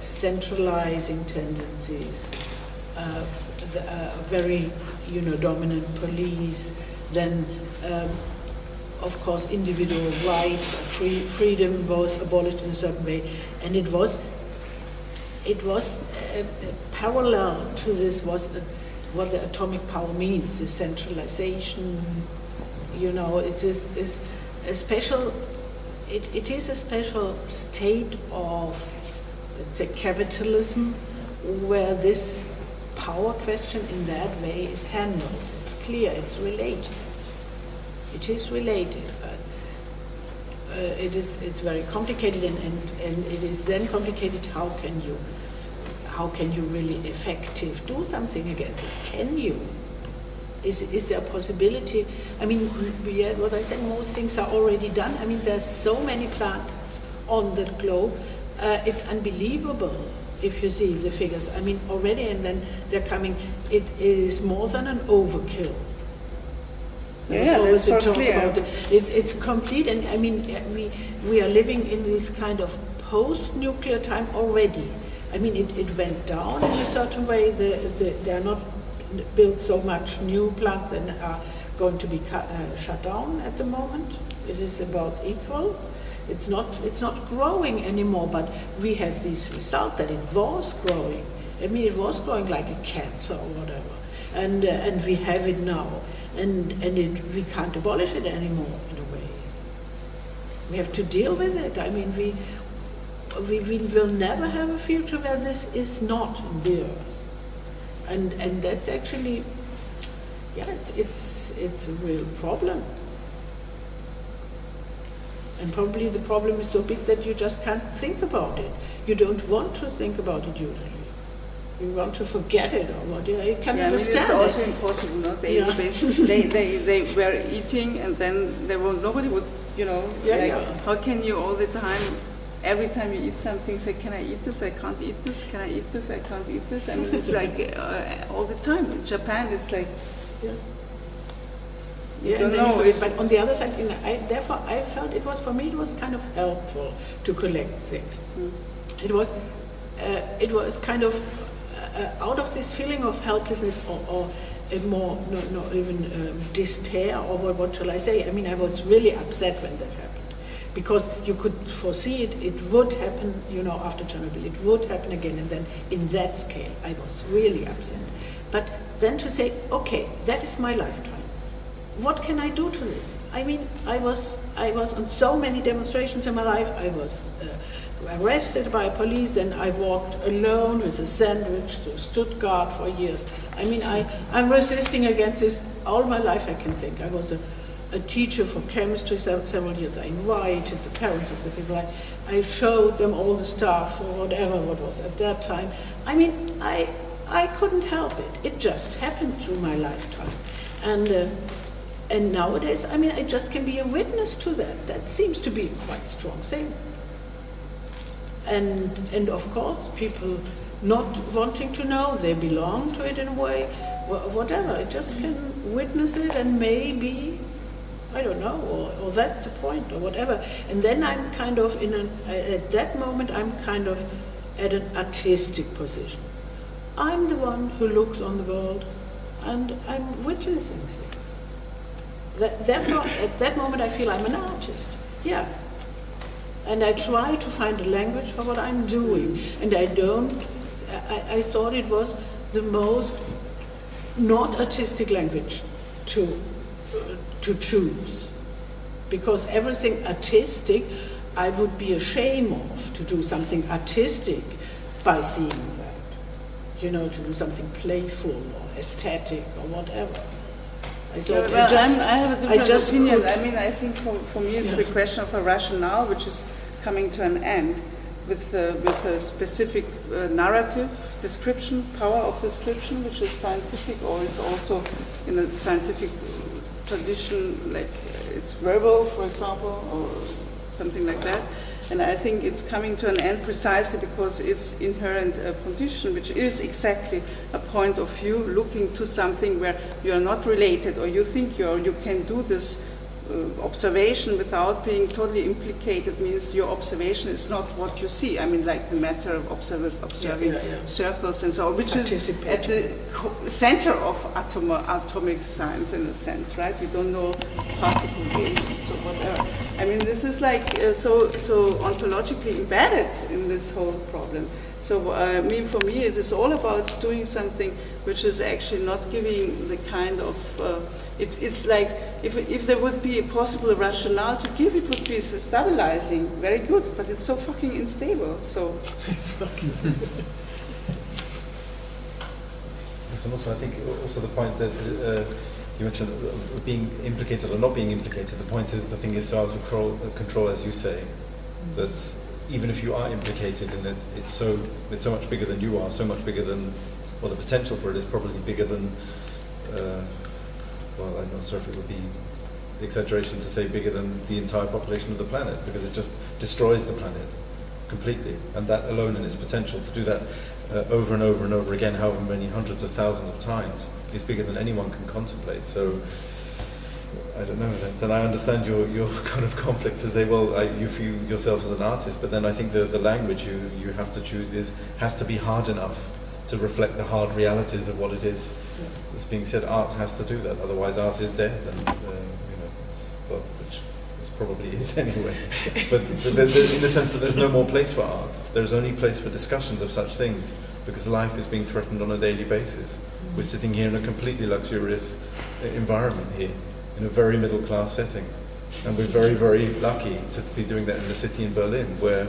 centralizing tendencies, very dominant police, then. Of course, individual rights, freedom was abolished in a certain way, and it was parallel to this was what the atomic power means, the centralization. It is a special. It is a special state of, let's say, capitalism, where this power question in that way is handled. It's clear. It's related. It is related, but it's very complicated, and it is then complicated. How can you really effective do something against this? Can you? Is there a possibility? I mean, what I said, most things are already done. I mean, there's so many plants on the globe. It's unbelievable if you see the figures. I mean, already, and then they're coming, it is more than an overkill. Yeah, that's for clear. It's complete, and I mean, we are living in this kind of post-nuclear time already. I mean, it went down in a certain way. They are not built so much new plants and are going to be shut down at the moment. It is about equal. It's not growing anymore, but we have this result that it was growing. I mean, it was growing like a cat or whatever, and we have it now, and we can't abolish it anymore in a way. We have to deal with it. I mean, we will never have a future where this is not in the earth, and that's actually, yeah, it's a real problem. And probably the problem is so big that you just can't think about it. You don't want to think about it usually. You want to forget it or what? You can't understand it's also impossible, no? They were eating, and then nobody would, how can you all the time, every time you eat something, say, can I eat this? I can't eat this. Can I eat this? I can't eat this. I mean, it's like all the time. In Japan, it's like, but on the other side, therefore, I felt it was, for me, it was kind of helpful to collect things. It was kind of out of this feeling of helplessness or more, even despair, or what shall I say? I mean, I was really upset when that happened, because you could foresee it would happen, after Chernobyl, it would happen again, and then in that scale, I was really upset. But then to say, okay, that is my lifetime. What can I do to this? I mean, I was on so many demonstrations in my life. I was arrested by police, and I walked alone with a sandwich to Stuttgart for years. I mean, I'm resisting against this all my life, I can think. I was a teacher for chemistry several years. I invited the parents of the people. I showed them all the stuff or whatever what was at that time. I mean, I couldn't help it. It just happened through my lifetime. And nowadays, I mean, I just can be a witness to that. That seems to be a quite strong thing. And of course, people not wanting to know, they belong to it in a way, whatever. I just can witness it, and maybe, I don't know, or that's the point, or whatever. And then I'm kind of at that moment, I'm kind of at an artistic position. I'm the one who looks on the world, and I'm witnessing things. Therefore, at that moment, I feel I'm an artist. Yeah. And I try to find a language for what I'm doing. And I thought it was the most not artistic language to choose. Because everything artistic, I would be ashamed of to do something artistic by seeing that. To do something playful or aesthetic or whatever. I have a different opinion. I mean, I think for me it's the question of a rationale which is coming to an end with a specific narrative, description, power of description, which is scientific or is also in a scientific tradition, like it's verbal, for example, or something like that. And I think it's coming to an end precisely because it's inherent condition, which is exactly a point of view looking to something where you are not related, or you think you can do this observation without being totally implicated. Means your observation is not what you see. I mean, like the matter of observing circles and so on, which is at the center of atomic science in a sense, right? We don't know particle games or whatever. I mean, this is like so ontologically embedded in this whole problem. So for me, it is all about doing something which is actually not giving the kind of, it's like, if there would be a possible rationale to give, it would be stabilizing, very good, but it's so fucking unstable, so. And also, I think also the point that you mentioned being implicated or not being implicated, the point is the thing is so out of control, as you say, that even if you are implicated in it, it's so much bigger than you are, so much bigger than, well, the potential for it is probably bigger than, well, I'm not sure if it would be exaggeration to say bigger than the entire population of the planet, because it just destroys the planet. completely, and that alone in its potential to do that over and over and over again, however many hundreds of thousands of times, is bigger than anyone can contemplate. So I don't know, then I understand your kind of conflict to say, well, you view yourself as an artist, but then I think the language you have to choose has to be hard enough to reflect the hard realities of what it is that's being said. Art has to do that, otherwise art is dead, and which it probably is anyway. But in the sense that there's no more place for art, there's only place for discussions of such things, because life is being threatened on a daily basis. We're sitting here in a completely luxurious environment here, in a very middle-class setting, and we're very, very lucky to be doing that in a city in Berlin, where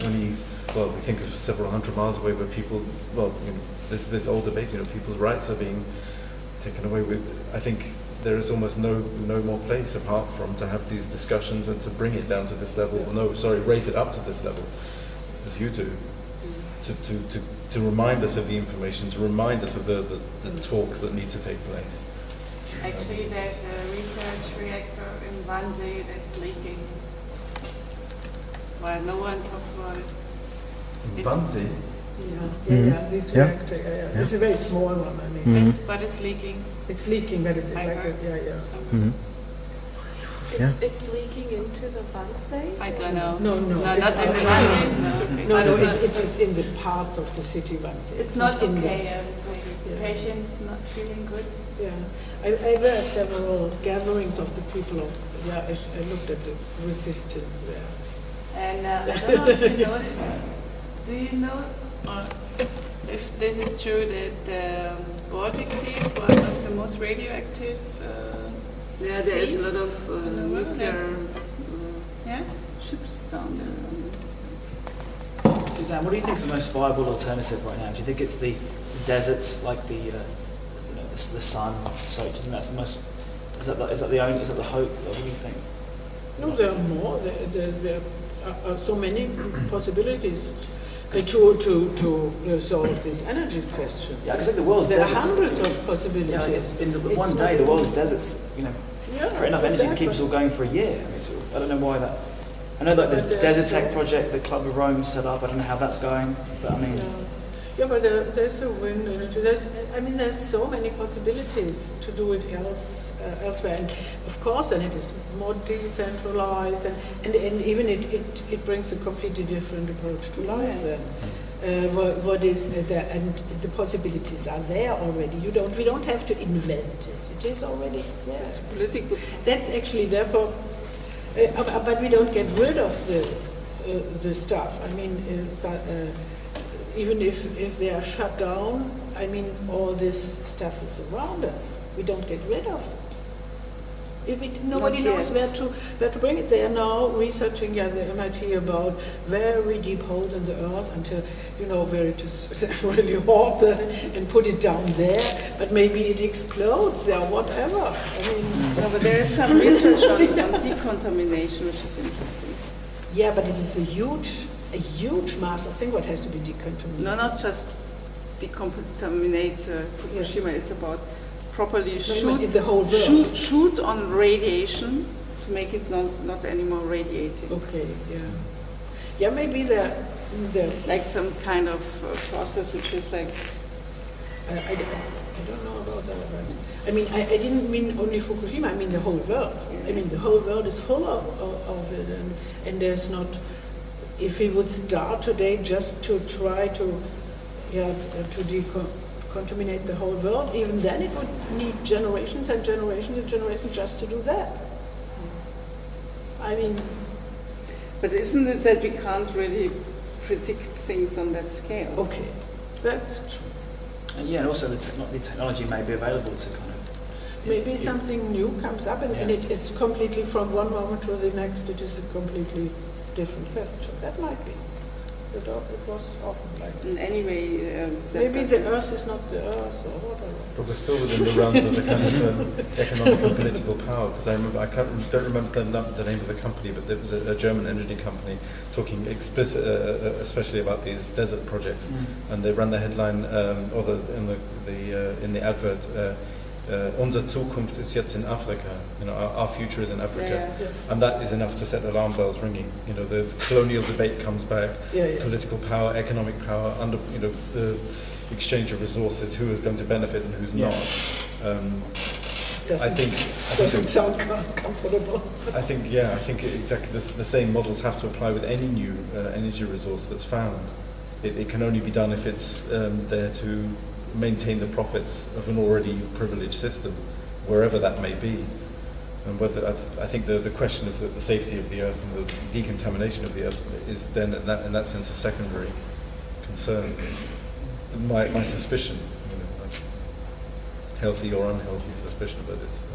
only we think of several hundred miles away, where people, there's this old debate, people's rights are being taken away. I think there is almost no more place apart from to have these discussions and to bring it down to this level. Raise it up to this level, as you do, to remind us of the information, to remind us of the talks that need to take place. Actually, there's a research reactor in Wannsee that's leaking. Well, no one talks about it. Wannsee? This reactor, It's a very small one, I mean. Yes, but it's leaking. It's leaking, but it's It's leaking into the Wannsee? I don't know. No, not in the Wannsee. No, it is in the part of the city Wannsee. It's not okay, I would say. The patient's not feeling good. Yeah, I were at several gatherings of the people I looked at the resistance there. And I don't know if you know this. Do you know if this is true that the Baltic Sea is one of the most radioactive there is a lot of nuclear ships down there. Susanne, what do you think is the most viable alternative right now? Do you think it's the deserts, like the sun? So do you think that's the most? Is that the hope? What do you think? No, there are more. There are so many possibilities to solve this energy question. Yeah, because the world's there are deserts. hundreds of possibilities. Yeah, in one day, the world's deserts, create enough energy to keep us all going for a year. I mean, I don't know why that. I know that there's the Desert Tech project, the Club of Rome set up. I don't know how that's going, but I mean. Yeah, but there's the wind energy. There's so many possibilities to do it elsewhere, and of course, then it is more decentralized, and even it brings a completely different approach to life. Then, what is there, and the possibilities are there already. We don't have to invent it. It is already there. It's political. That's actually therefore, but we don't get rid of the stuff. I mean. Even if they are shut down, I mean, all this stuff is around us. We don't get rid of it. Nobody knows where to bring it. They are now researching, the MIT, about very deep holes in the earth until, where it is really hot and put it down there. But maybe it explodes there, whatever. I mean, but there is some research on decontamination, which is interesting. Yeah, but it is a huge mass of things what has to be decontaminated. No, not just decontaminate Fukushima. It's about properly shoot on radiation to make it not anymore radiating. Okay, yeah, maybe the like some kind of process which is like. I don't know about that. But I mean, I didn't mean only Fukushima. I mean the whole world. Yeah. I mean the whole world is full of it, and there's not. If we would start today just to try to decontaminate the whole world, even then it would need generations and generations and generations just to do that. I mean... But isn't it that we can't really predict things on that scale? Okay, that's true. And also the technology may be available to kind of... Maybe something new comes up and it's completely from one moment to the next, it is a completely different question. That might be. It was often like that. Anyway, maybe the Earth is not the Earth or whatever. But we're still within the realms of the kind of economic and political power, because don't remember the name of the company, but there was a German energy company talking especially about these desert projects, and they ran the headline in the advert. Unsere Zukunft ist jetzt in Africa. Our future is in Africa, and that is enough to set alarm bells ringing. The colonial debate comes back, political power, economic power, the exchange of resources, who is going to benefit and who's not. Doesn't sound comfortable. I think exactly the same models have to apply with any new energy resource that's found. It can only be done if it's there to maintain the profits of an already privileged system, wherever that may be. And whether I think the question of the safety of the earth and the decontamination of the earth is then in that sense a secondary concern. My suspicion, healthy or unhealthy suspicion, but it's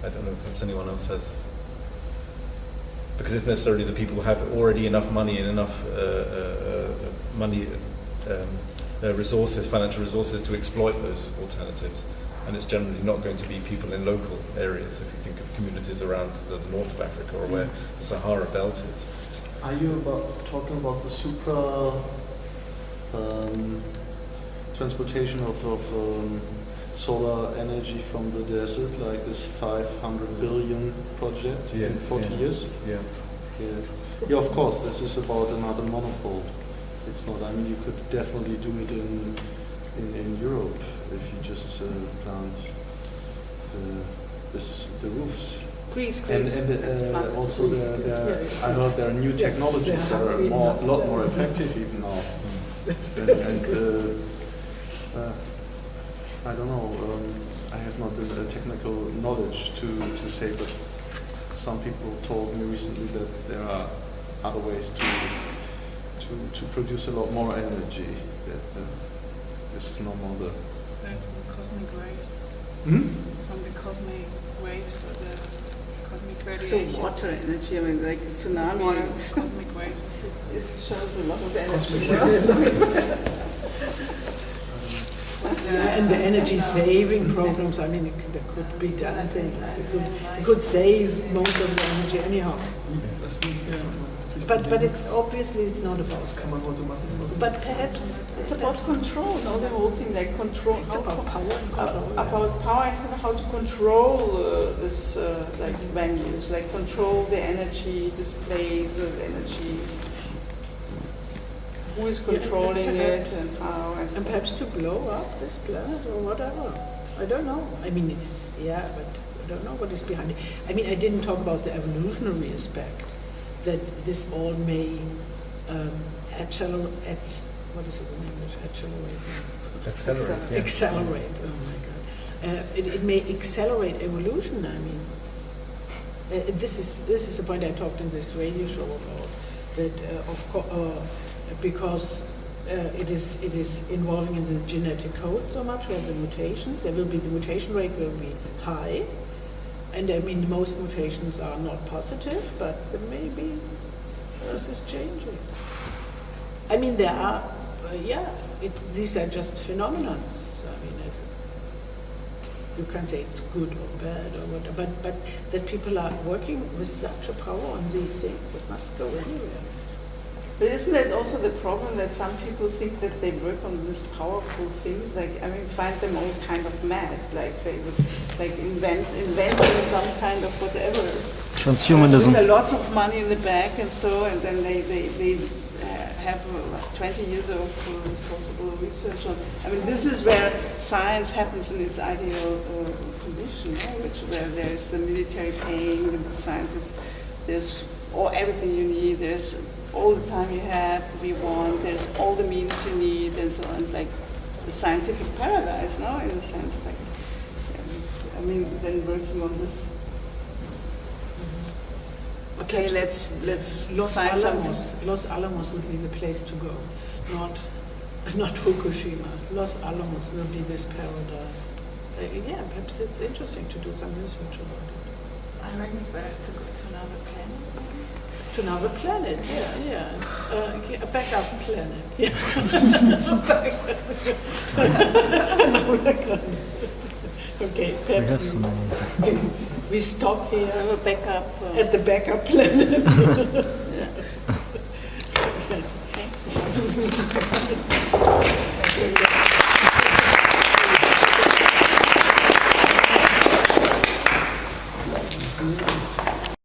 I don't know, perhaps anyone else has, because it's necessarily the people who have already enough money and enough resources, financial resources, to exploit those alternatives. And it's generally not going to be people in local areas, if you think of communities around the north of Africa or where the Sahara belt is. Are you talking about the transportation of solar energy from the desert, like this 500 billion project in 40 years? Yeah, of course, this is about another monopole. It's not, I mean, you could definitely do it in Europe if you just plant the roofs. Greece. And also I know there are new technologies that are a lot more effective even now. I don't know, I have not the technical knowledge to say, but some people told me recently that there are other ways to produce a lot more energy, that this is no more the cosmic waves. From the cosmic waves or the cosmic radiation. So water energy, I mean, like tsunami. Water, cosmic waves. It shows a lot of energy. And the energy saving programs, I mean, there could be done things. It could save most of the energy anyhow. But it's obviously it's not about. But perhaps it's about control. No, the whole thing, like control. It's about power. About power and how to control this, like values, like control the energy displays of energy. Who is controlling it and how? And perhaps to blow up this planet or whatever. I don't know. I mean, it's but I don't know what is behind it. I mean, I didn't talk about the evolutionary aspect. That this all may accelerate. What is it in English? Accelerate. Accelerate. Oh my God! It may accelerate evolution. I mean, this is a point I talked in this radio show about. That because it is involving in the genetic code so much, or the mutations. The mutation rate will be high. And I mean, most mutations are not positive, but there may be Earth is changing. I mean, there are, these are just phenomena. I mean, you can't say it's good or bad or whatever, but that people are working with such a power on these things, it must go anywhere. But isn't that also the problem, that some people think that they work on these powerful things? Like, I mean, find them all kind of mad. Like they would, like inventing some kind of whatever. Transhumanism. With lots of money in the bank and so, and then they have 20 years of possible research on. I mean, this is where science happens in its ideal condition, where there is the military paying the scientists. There's everything you need. There's all the time you have, we want, there's all the means you need, and so on, like the scientific paradise, no, in a sense, like, I mean, then working on this. Okay, let's find something. Los Alamos would be the place to go, not Fukushima. Los Alamos will be this paradise. Perhaps it's interesting to do some research about it. I reckon it's better to go to another planet. To another planet, a backup planet. Okay, perhaps we stop here. Have a backup at the backup planet. Thanks.